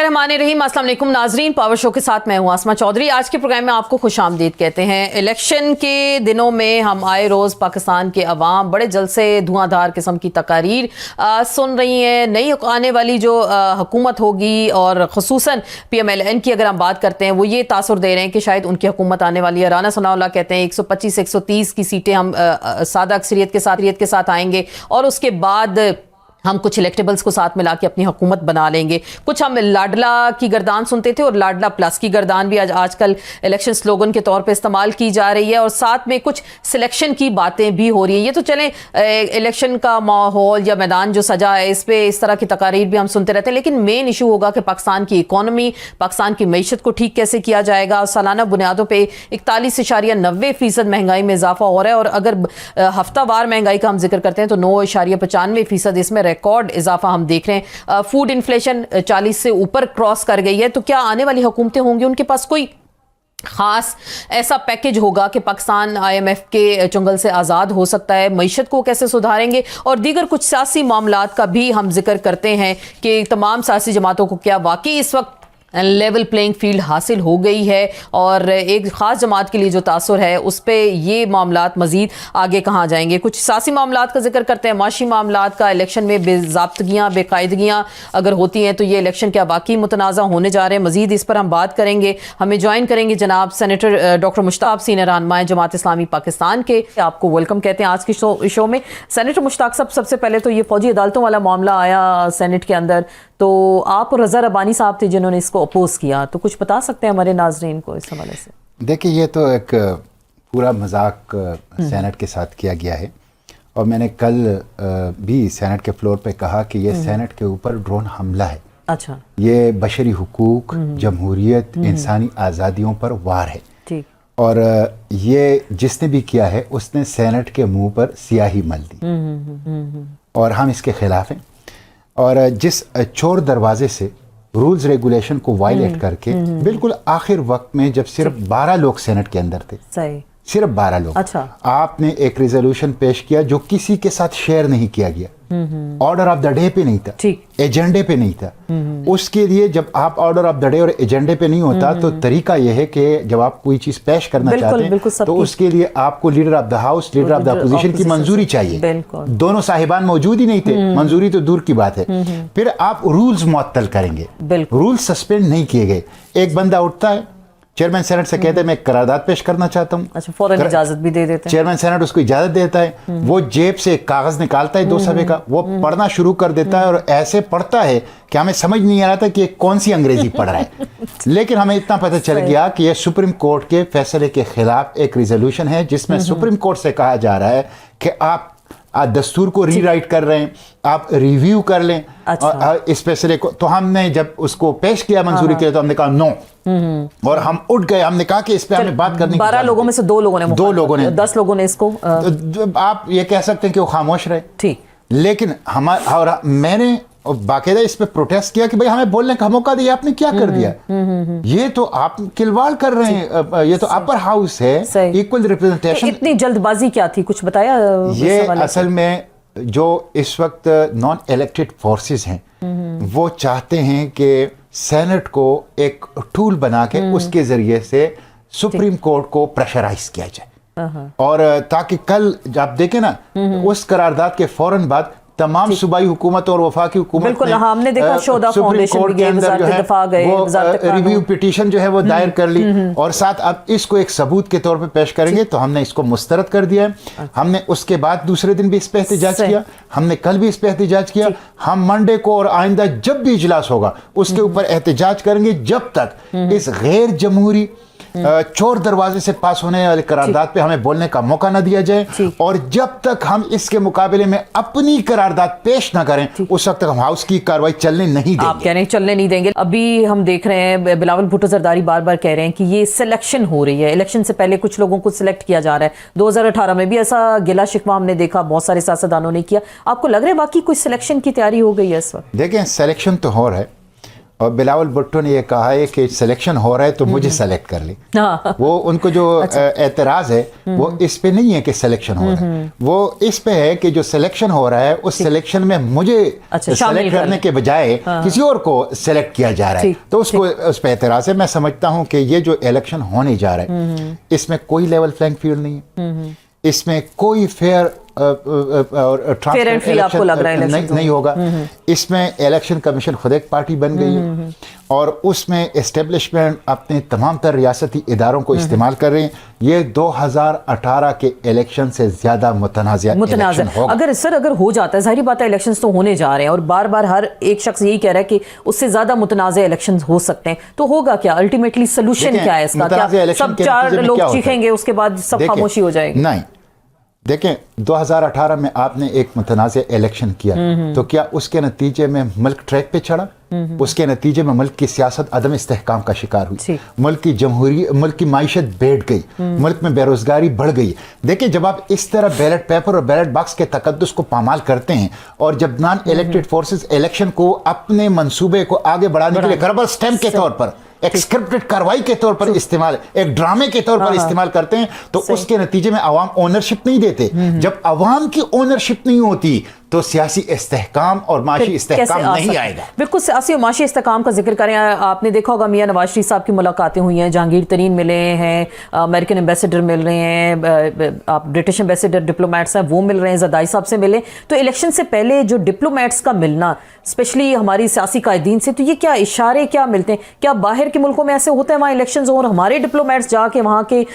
बिस्मिल्लाहिर्रहमानिर्रहीम। अस्सलाम वालेकुम नाजरीन, पावर शो के साथ मैं हूं आसमा चौधरी। आज के प्रोग्राम में आपको खुशामदीद कहते हैं। इलेक्शन के दिनों में हम आए रोज़ पाकिस्तान के अवाम बड़े जल्द से धुआंधार किस्म की तकारीर सुन रही हैं। नई आने वाली जो हुकूमत होगी और ख़ुसूसन PMLN की अगर हम बात करते हैं, वो ये तासुर दे रहे हैं कि शायद उनकी हुकूमत आने वाली है। राना सनाउल्लाह कहते हैं 125-130 की सीटें हम सादा अक्सरियत के साथ आएंगे और उसके बाद हम कुछ इलेक्टेबल्स को साथ मिला के अपनी हुकूमत बना लेंगे। कुछ हम लाडला की गर्दान सुनते थे और लाडला प्लस की गर्दान भी आजकल इलेक्शन स्लोगन के तौर पे इस्तेमाल की जा रही है और साथ में कुछ सिलेक्शन की बातें भी हो रही हैं। ये तो चलें इलेक्शन का माहौल या मैदान जो सजा है, इस पे इस तरह की तकारीर भी हम सुनते रहते हैं, लेकिन मेन इशू होगा कि पाकिस्तान की इकॉनमी, पाकिस्तान की मईशत को ठीक कैसे किया जाएगा। सालाना बुनियादों पर 41.90% महंगाई में इजाफा हो रहा है और अगर हफ्तावार महंगाई का हम जिक्र करते हैं तो 9.95% इसमें रिकॉर्ड इजाफा हम देख रहे हैं। फूड इन्फ्लेशन 40 से ऊपर क्रॉस कर गई है। तो क्या आने वाली हुकूमतें होंगी, उनके पास कोई खास ऐसा पैकेज होगा कि पाकिस्तान IMF के चुंगल से आज़ाद हो सकता है? मईशत को कैसे सुधारेंगे और दीगर कुछ सियासी मामलात का भी हम जिक्र करते हैं कि तमाम सियासी जमातों को क्या वाकई इस वक्त लेवल प्लेइंग फील्ड हासिल हो गई है और एक ख़ास जमात के लिए जो तासुर है उस पर ये मामलात मज़ीद आगे कहाँ जाएंगे। कुछ सियासी मामलात का जिक्र करते हैं, माशी मामलात का। इलेक्शन में बेज़ाब्तगियाँ, बेकायदगियाँ अगर होती हैं तो ये इलेक्शन क्या वाकई मुतनाज़ा होने जा रहे हैं? मज़ीद इस पर हम बात करेंगे। हमें ज्वाइन करेंगे जनाब सेनेटर डॉक्टर मुश्ताक, सीनियर रहनुमा जमात इस्लामी पाकिस्तान के। आपको वेलकम कहते हैं आज के शो में। सेनेटर मुश्ताक साहब, सबसे पहले तो ये फ़ौजी अदालतों वाला मामला आया सेनेट के अंदर, तो आप रज़ा रब्बानी साहब थे जिन्होंने इसको अपोज किया, तो कुछ बता सकते हैं हमारे नाजरीन को इस हवाले से? देखिए, ये तो एक पूरा मजाक सेनेट के साथ किया गया है और मैंने कल भी सेनेट के फ्लोर पे कहा कि ये सेनेट के ऊपर ड्रोन हमला है। अच्छा। ये बशरी हुकूक, जमहूरियत, इंसानी आज़ादियों पर वार है। ठीक। और ये जिसने भी किया है उसने सेनेट के मुंह पर स्याही मल दी और हम इसके खिलाफ हैं। और जिस चोर दरवाजे से रूल्स रेगुलेशन को वायलेट करके बिल्कुल आखिर वक्त में जब सिर्फ 12 लोग सेनेट के अंदर थे, सही, सिर्फ 12 लोग, अच्छा, आपने एक रिजोल्यूशन पेश किया जो किसी के साथ शेयर नहीं किया गया, ऑर्डर ऑफ द डे पे नहीं था, एजेंडे पे नहीं था। उसके लिए जब आप ऑर्डर ऑफ द डे और एजेंडे पे नहीं होता तो तरीका यह है कि जब आप कोई चीज पेश करना चाहते हैं तो उसके लिए आपको leader of the house, leader of the opposition की मंजूरी चाहिए। दोनों साहिबान मौजूद ही नहीं थे, मंजूरी तो दूर की बात है। फिर आप रूल्स मुअत्तल करेंगे, रूल्स सस्पेंड नहीं किए गए। एक बंदा उठता है, चेयरमैन सेनेट से कहते हैं मैं करारदाद पेश करना चाहता हूँ, अच्छा, फौरन इजाजत भी दे देते हैं। चेयरमैन सेनेट उसको इजाजत देता है, वो जेब से एक कागज निकालता है 2 सफ़े का, वो पढ़ना शुरू कर देता है और ऐसे पढ़ता है कि हमें समझ नहीं आ रहा था कि कौन सी अंग्रेजी पढ़ रहा है। लेकिन हमें इतना पता चल गया कि यह सुप्रीम कोर्ट के फैसले के खिलाफ एक रिजोल्यूशन है जिसमें सुप्रीम कोर्ट से कहा जा रहा है कि आप दस्तूर को रीराइट कर रहे हैं, आप रिव्यू कर लें। अच्छा। इस फैसले को तो हमने जब उसको पेश किया, मंजूरी के लिए, तो हमने कहा नो, और हम उठ गए। हमने कहा कि इस पे हमें बात करनी। 12 लोगों में से 2 लोगों ने 10 लोगों ने इसको आप ये कह सकते हैं कि वो खामोश रहे, ठीक। लेकिन और मैंने बाकायदा इस पे प्रोटेस्ट किया कि भाई हमें बोलने का मौका दिया, आपने क्या कर दिया? ये तो आप खिलवाड़ कर रहे हैं, ये तो अपर हाउस है, इक्वल रिप्रेजेंटेशन। इतनी जल्दबाजी क्या थी, कुछ बताया? ये असल में जो इस वक्त नॉन इलेक्टेड फोर्सेस हैं वो चाहते हैं कि सेनेट को एक टूल बना के उसके जरिए से सुप्रीम कोर्ट को प्रेशराइज किया जाए और ताकि कल आप देखें ना, उस करारदाद के फौरन बाद तमाम सूबाई हुकूमत और वफाकी हुकूमत ने हमने देखा सुप्रीम कोर्ट के अंदर जो है वो रिव्यू पिटीशन जो है वो दायर कर ली और साथ अब इसको एक सबूत के तौर पे पेश करेंगे, तो हमने इसको मुस्तरद कर दिया है। हमने उसके बाद दूसरे दिन भी इस पे एहतजाज किया, हमने कल भी इस पे एहतजाज किया। हम मंडे को और आइंदा जब भी इजलास होगा उसके ऊपर एहतजाज करेंगे जब तक इस गैर जमहूरी चोर दरवाजे से पास होने वाले करारदाद पे हमें बोलने का मौका ना दिया जाए और जब तक हम इसके मुकाबले में अपनी करारदाद पेश ना करें उस वक्त तक हम हाउस की कार्रवाई चलने नहीं देंगे। आप कह रहे हैं चलने नहीं देंगे। अभी हम देख रहे हैं बिलावल भुट्टो जरदारी बार बार कह रहे हैं कि ये सिलेक्शन हो रही है, इलेक्शन से पहले कुछ लोगों को सिलेक्ट किया जा रहा है। 2018 में भी ऐसा गिला शिकवा हमने देखा, बहुत सारे सियासतदानों ने किया। आपको लग रहा है बाकी कोई सिलेक्शन की तैयारी हो गई है इस वक्त? देखें, सिलेक्शन तो हो रहा है और बिलावल भुट्टो ने ये कहा है कि सिलेक्शन हो रहा है तो मुझे सेलेक्ट कर ले। वो उनको जो एतराज़ है वो इस पे नहीं है कि सिलेक्शन हो रहा है, वो इस पे है कि जो सिलेक्शन हो रहा है उस सिलेक्शन में मुझे सेलेक्ट करने के बजाय किसी और को सेलेक्ट किया जा रहा है, तो उसको उस पर एतराज़ है। मैं समझता हूँ कि ये जो इलेक्शन होने जा रहा है इसमें कोई लेवल प्लेइंग फील्ड नहीं है, इसमें कोई फेयर और ट्रांसपेरेंट इलेक्शन नहीं होगा। इसमें इलेक्शन कमीशन खुद एक पार्टी बन गई है और उसमें एस्टेब्लिशमेंट अपने तमाम तर रियासती इदारों को इस्तेमाल कर रहे हैं। ये 2018 के इलेक्शन से ज्यादा मुतनाज़ा इलेक्शन होगा। अगर हो जाता है, जाहिर बात है इलेक्शंस तो होने जा रहे हैं और बार बार हर एक शख्स यही कह रहा है कि उससे ज्यादा मुतनाज़ा इलेक्शन हो सकते हैं, तो होगा क्या? अल्टीमेटली सोल्यूशन क्या है इसका? क्या सब 4 लोग चीखेंगे उसके बाद सब खामोशी हो जाएगी? नहीं, देखें 2018 में आपने एक मुतनाज़ इलेक्शन किया तो क्या उसके नतीजे में मुल्क ट्रैक पे चढ़ा? उसके नतीजे में मुल्क की सियासत अदम इस्तेहकाम का शिकार हुई, मुल्क की माइशत बैठ गई, मुल्क में बेरोजगारी बढ़ गई। देखिए, जब आप इस तरह बैलेट पेपर और बैलेट बॉक्स के तकद्दुस को पामाल करते हैं और जब नॉन इलेक्टेड फोर्सेस इलेक्शन को अपने मंसूबे को आगे बढ़ाने के लिए रबर स्टैम्प के तौर पर, एक स्क्रिप्टेड कार्रवाई के तौर पर इस्तेमाल, एक ड्रामे के तौर पर इस्तेमाल करते हैं, तो उसके नतीजे में अवाम ओनरशिप नहीं देते। जब अवाम की ओनरशिप नहीं होती तो सियासी इस्तेहकाम और माशी इस्तेहकाम नहीं आएगा। बिल्कुल, सियासी और माशी इस्तेहकाम का जिक्र करें, आपने देखा होगा मियां नवाज शरीफ साहब की मुलाकातें हुई हैं, जहांगीर तरीन मिले हैं, अमेरिकन एम्बेसडर मिल रहे हैं, आप ब्रिटिश एम्बेसडर डिप्लोमेट्स हैं वो मिल रहे हैं, ज़रदारी साहब से मिले। तो इलेक्शन से पहले जो डिप्लोमेट्स का मिलना, स्पेशली हमारी सियासी कायदीन से, तो ये क्या इशारे क्या मिलते हैं? क्या बाहर के मुल्कों में ऐसे होता है वहाँ इलेक्शन और हमारे डिप्लोमेट्स जाके वहाँ के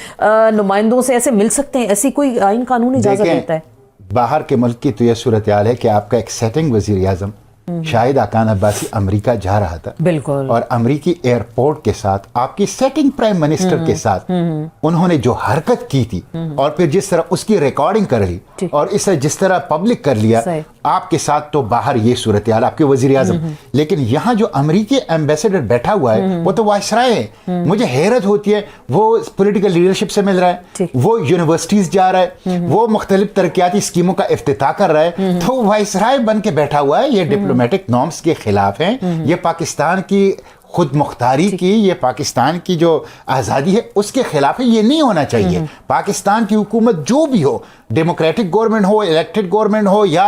नुमाइंदों से ऐसे मिल सकते हैं? ऐसी कोई आइन कानून इजाज़त देता है? बाहर के मुल्क की तो यह सूरत हाल है कि आपका एक सेटिंग वजीर आजम शाहिद खान अब्बासी अमेरिका जा रहा था, बिल्कुल, और अमेरिकी एयरपोर्ट के साथ आपकी सेटिंग प्राइम मिनिस्टर के साथ उन्होंने जो हरकत की थी और फिर जिस तरह उसकी रिकॉर्डिंग कर ली और इसे जिस तरह पब्लिक कर लिया आपके साथ, तो बाहर ये सूरत हाल आपके वजीर आजम। लेकिन यहाँ जो अमेरिकी एम्बेसडर बैठा हुआ है वो तो वायसराय है। मुझे हैरत होती है, वो पॉलिटिकल लीडरशिप से मिल रहा है, वो यूनिवर्सिटीज जा रहा है, वो मुख्तलिफ तरक्याती स्कीमों का इफ्तिताह कर रहा है, तो वायसराय बन के बैठा हुआ है। ये डिप्लोमेटिक नॉर्म्स के खिलाफ है, ये पाकिस्तान की खुद मुख्तारी की, ये पाकिस्तान की जो आज़ादी है उसके खिलाफ है। ये नहीं होना चाहिए। पाकिस्तान की हुकूमत जो भी हो, डेमोक्रेटिक गवर्नमेंट हो, इलेक्टेड गवर्नमेंट हो या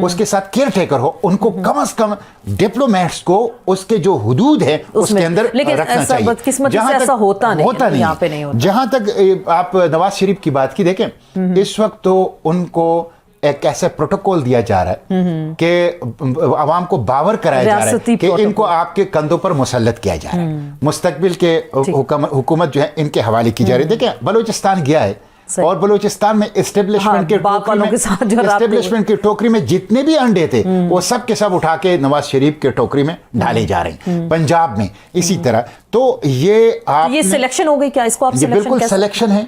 उसके साथ केयर टेकर हो, उनको कम से कम डिप्लोमेट्स को उसके जो हुदूद है उसके अंदर रखना चाहिए। जहां तक होता नहीं, जहां तक आप नवाज शरीफ की बात की देखें, इस वक्त तो उनको एक ऐसा प्रोटोकॉल दिया जा रहा है कि आवाम को बावर कराया जा रहा है कि इनको आपके कंधों पर मुसल्लत किया जा रहा है, मुस्तकबिल के हुकूमत जो है इनके हवाले की जा रही है। देखिए, बलूचिस्तान गया है और बलूचिस्तान में एस्टेब्लिशमेंट के टोकरी में जितने भी अंडे थे वो सब के सब उठा के नवाज शरीफ के टोकरी में डाले जा रहे हैं। पंजाब में इसी तरह। तो ये सिलेक्शन हो गई क्या? इसको आप बिल्कुल सिलेक्शन है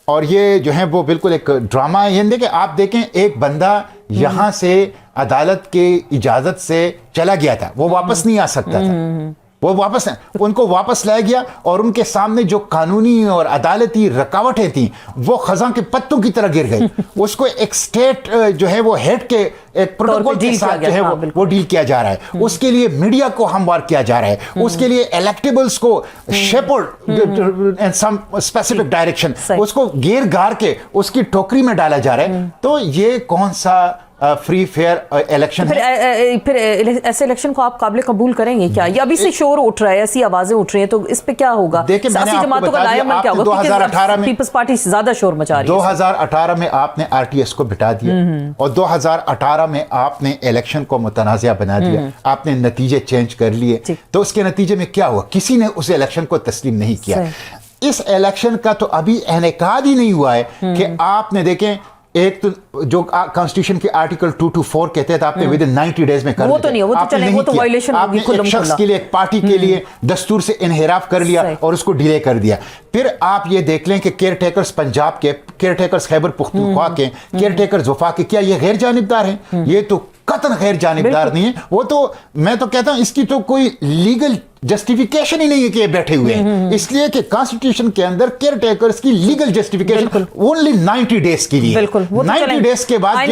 और ये जो है वो बिल्कुल एक ड्रामा है। ये देखें, आप देखें, एक बंदा यहाँ से अदालत के इजाजत से चला गया था, वो वापस नहीं आ सकता था, वो वापस उनको वापस लाया गया और उनके सामने जो कानूनी और अदालती रुकावटें थी वो खजा के पत्तों की तरह गिर गई। उसको एक स्टेट जो है वो हेड के एक प्रोटोकॉल के साथ जो है वो डील किया जा रहा है। उसके लिए मीडिया को हमवार किया जा रहा है, उसके लिए इलेक्टेबल्स को शेपर्ड इन सम स्पेसिफिक डायरेक्शन, उसको घेर घार के उसकी टोकरी में डाला जा रहा है। तो ये कौन सा फ्री फेयर इलेक्शन है? फिर ऐसे इलेक्शन को आप काबिल कबूल करेंगे क्या? ये अभी से शोर उठ रहा है, ऐसी आवाजें उठ रही हैं, तो इस पे क्या होगा? देखिए, मैंने आपको बता दिया, आपने 2018 में पीपल्स पार्टी ज्यादा शोर मचा रही है। 2018 में आपने आरटीएस को बिठा दिया और 2018 में आपने इलेक्शन को मुतनाज़ा बना दिया, आपने नतीजे चेंज कर लिए। तो उसके नतीजे में क्या हुआ? किसी ने उस इलेक्शन को तस्लीम नहीं किया। इस इलेक्शन का तो अभी इनेकाद ही नहीं हुआ है कि आपने देखें, एक तो जो कॉन्स्टिट्यूशन के आर्टिकल 224 कहते हैं, आपने विद इन 90 डेज में कर वो तो नहीं, वो तो चले, वो तो वायलेशन होगी। एक शख्स के लिए, एक पार्टी के लिए दस्तूर से इनहिराफ कर लिया और उसको डिले कर दिया। फिर आप ये देख लें कि केयर टेकर्स पंजाब के, केयर टेकर्स खैबर पुख्तूनख्वा के, केयर टेकर्स वफा के, क्या ये गैर जानिबदार हैं? ये तो कतन गैर जानिबदार नहीं है। वो तो मैं तो कहता हूं इसकी तो कोई लीगल जस्टिफिकेशन ही नहीं है कि ये बैठे हुए हैं, इसलिए कि कॉन्स्टिट्यूशन के अंदर केयर टेकर्स की लीगल जस्टिफिकेशन ओनली 90 डेज के लिए, 90 डेज के बाद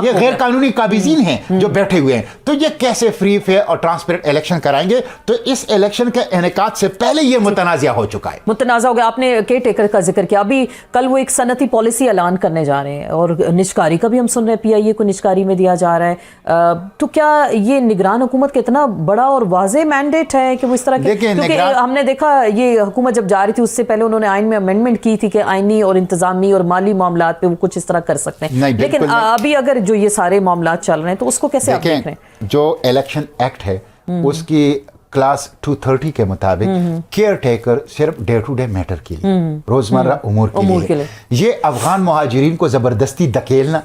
ये गैर कानूनी काबिजीन हैं जो बैठे हुए हैं, तो ये कैसे फ्री फेयर और ट्रांसपेरेंट इलेक्शन कराएंगे? तो इस इलेक्शन के इनेकाद से पहले ये मुतनाज़ा हो चुका है। मुतनाज़ा हो गया। आपने केयर टेकर का जिक्र किया, अभी कल वो एक सनती पॉलिसी ऐलान करने जा रहे हैं और निजकारी का भी हम सुन रहे हैं, PIA को निजकारी में दिया जा रहा है, तो क्या ये निगरान हुकूमत का इतना बड़ा और वाज़ेह मैंडेट है कि वो इस तरह के, क्योंकि हमने देखा ये हुकूमत जब जा रही थी उससे पहले उन्होंने आइन में अमेंडमेंट की थी कि आइनी और इंतजामी और माली मामलात पे वो कुछ इस तरह कर सकते हैं, लेकिन अभी अगर जो ये सारे मामलात चल रहे हैं तो उसको कैसे आप देख रहे हैं? जो इलेक्शन एक्ट है उसकी क्लास 230 के मुताबिक केयर टेकर सिर्फ डे टू डे मैटर के लिए, रोजमर्रा उमूर के लिए। ये अफगान मुहाजिरीन को जबरदस्ती धकेलना,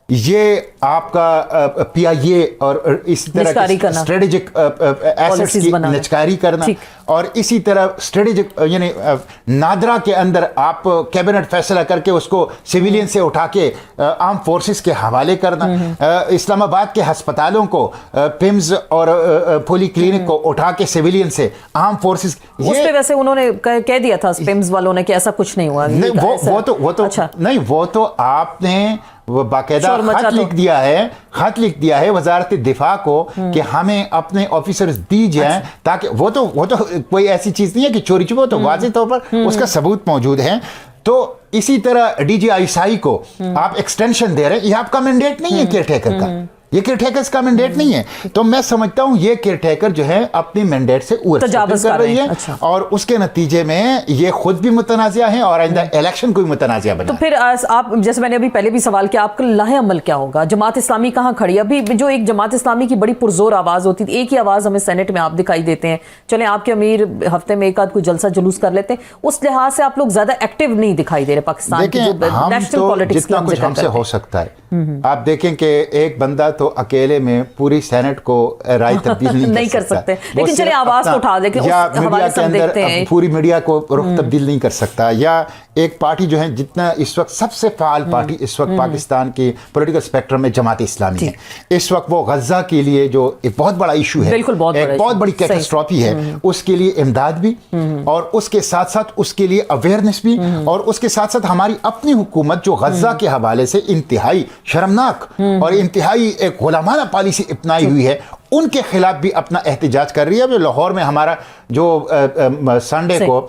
ये आपका PIA और इसी तरह स्ट्रेटेजिक एसेट्स की निजकारी करना, और इसी तरह स्ट्रेटेजिक यानी नादरा के अंदर आप कैबिनेट फैसला करके उसको सिविलियन से उठा के आर्म फोर्सेस के हवाले करना, इस्लामाबाद के हस्पतालों को पिम्स और पोली क्लिनिक को उठा के सिविलियन से आर्म फोर्सेस, उस पे वैसे उन्होंने कह दिया था पिम्स वालों ने कि ऐसा कुछ नहीं हुआ। नहीं, वो तो आपने वो बाकायदा खत लिख दिया है वजारत दिफा को कि हमें अपने ऑफिसर्स दी जाएं, ताकि वो तो कोई ऐसी चीज नहीं है कि चोरी छुपे, तो वाज़ेह तौर पर उसका सबूत मौजूद है। तो इसी तरह DGI को आप एक्सटेंशन दे रहे हैं, ये आपका मैंडेट नहीं है केयर टेकर का, ये केयर टेकर्स का मैंडेट नहीं है। तो मैं समझता हूं ये केयर टेकर जो है अपनी मैंडेट से तजावुज़ कर रही है। अच्छा। और उसके नतीजे में ये खुद भी मुतनाज़ा है और आइंदा इलेक्शन को भी मुतनाज़ा बना। तो फिर आप, जैसे मैंने अभी पहले भी सवाल किया, आपका लाहे अमल क्या होगा? जमात इस्लामी कहाँ खड़ी? अभी जो एक जमात इस्लामी की बड़ी पुरजोर आवाज होती थी, एक ही आवाज हमें सेनेट में आप दिखाई देते हैं, चले आपके अमीर हफ्ते में एक आध कोई जलसा जुलूस कर लेते हैं, उस लिहाज से आप लोग ज्यादा एक्टिव नहीं दिखाई दे रहे पाकिस्तान की नेशनल पॉलिटिक्स की। जितना कुछ हमसे हो सकता है, आप देखें कि एक बंदा तो अकेले में पूरी सेनेट को राय तब्दील नहीं कर सकते, लेकिन चलिए आवाज को उठा दें, या मीडिया के अंदर पूरी मीडिया को रुख तब्दील नहीं कर सकता, या एक पार्टी जो है, जितना इस वक्त सबसे फाल पार्टी इस वक्त पाकिस्तान की पॉलिटिकल स्पेक्ट्रम में जमात इस्लामी है। इस वक्त वो गजा के लिए जो एक बहुत बड़ा इशू है, एक बहुत बड़ी कैटास्ट्रॉफी है, उसके लिए इमदाद भी, और उसके साथ साथ उसके लिए अवेयरनेस भी, और उसके साथ साथ हमारी अपनी हुकूमत जो गजा के हवाले से इंतहाई शर्मनाक और इंतहाई एक गुलामाना पॉलिसी अपनाई हुई है, उनके खिलाफ भी अपना एहतजाज कर रही है। जो लाहौर में हमारा जो संडे को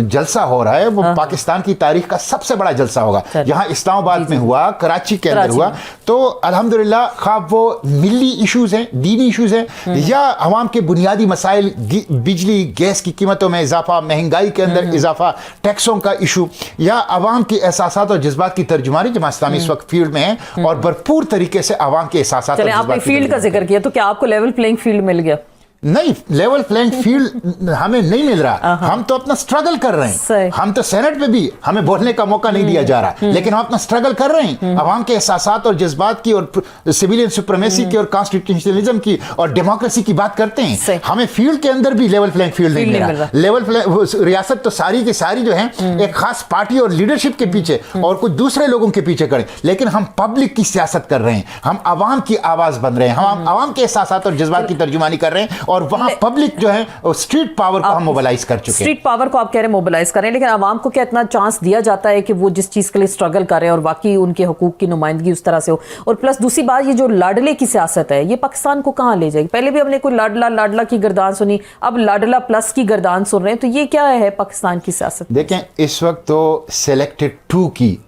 जलसा हो रहा है, वो पाकिस्तान की तारीख का सबसे बड़ा जलसा होगा। यहाँ इस्लामाबाद में हुआ, कराची के अंदर हुआ, तो अल्हम्दुलिल्लाह खा वो मिली इश्यूज हैं, दीनी इश्यूज हैं, या अवाम के बुनियादी मसाइल, बिजली गैस की कीमतों में इजाफा, महंगाई के अंदर इजाफा, टैक्सों का इशू, या अवाम के एहसासात और जज्बात की तर्जुमानी, जमात इस्लामी इस वक्त फील्ड में है और भरपूर तरीके से अवाम के एहसासात। आपने फील्ड का जिक्र किया, तो क्या आपको लेवल प्लेइंग फील्ड मिल गया? नहीं, लेवल प्लेइंग फील्ड हमें नहीं मिल रहा। हम तो अपना स्ट्रगल कर रहे हैं। हम तो सेनेट में भी हमें बोलने का मौका नहीं दिया जा रहा, लेकिन हम अपना स्ट्रगल कर रहे हैं अवाम के एहसासात और जज्बात की, और सिविलियन सुप्रीमेसी की, और कॉन्स्टिट्यूशनलिज्म की, और डेमोक्रेसी की बात करते हैं। हमें फील्ड के अंदर भी लेवल प्लेइंग फील्ड नहीं मिल रहा। लेवल रियासत तो सारी की सारी जो है एक खास पार्टी और लीडरशिप के पीछे और कुछ दूसरे लोगों के पीछे करें, लेकिन हम पब्लिक की सियासत कर रहे हैं, हम अवाम की आवाज बन रहे हैं, हम अवाम के एहसासात और जज्बात की तर्जुमानी कर रहे हैं, और वहां पब्लिक जो है स्ट्रीट पावर को हम मोबिलाइज कर चुके हैं। स्ट्रीट पावर को आप कह रहे हैं मोबिलाइज कर रहे हैं, लेकिन आवाम को क्या इतना चांस दिया जाता है कि वो जिस चीज के लिए स्ट्रगल कर रहे हैं और वाकई उनके हुकूक की नुमाइंदगी उस तरह से हो? और प्लस दूसरी बात, ये जो लाडले की सियासत है, ये पाकिस्तान को कहां ले जाएगी? पहले भी हमने कोई लाडला की गर्दान सुनी, अब लाडला प्लस की गर्दान सुन रहे हैं, तो ये क्या है पाकिस्तान की सियासत? देखें, इस वक्त तो सिलेक्टेड 2 की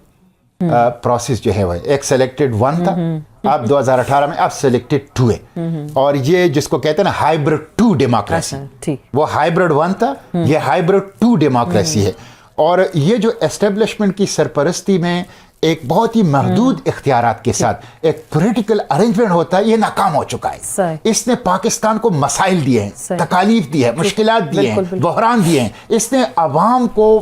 प्रोसेस जो है वो एक सिलेक्टेड 1 था, अब 2018 में अब सिलेक्टेड 2 है, और ये जिसको कहते हैं ना हाइब्रिड 2 डेमोक्रेसी, वो हाइब्रिड 1 था, ये हाइब्रिड 2 डेमोक्रेसी है। और ये जो एस्टेब्लिशमेंट की सरपरस्ती में एक बहुत ही महदूद इख्तियारात के साथ एक पॉलिटिकल अरेंजमेंट होता है, ये नाकाम हो चुका है। इसने पाकिस्तान को मसाइल दिए हैं, तकालीफ दी है, मुश्किलात दिए हैं, बहरान दिए हैं, इसने अवाम को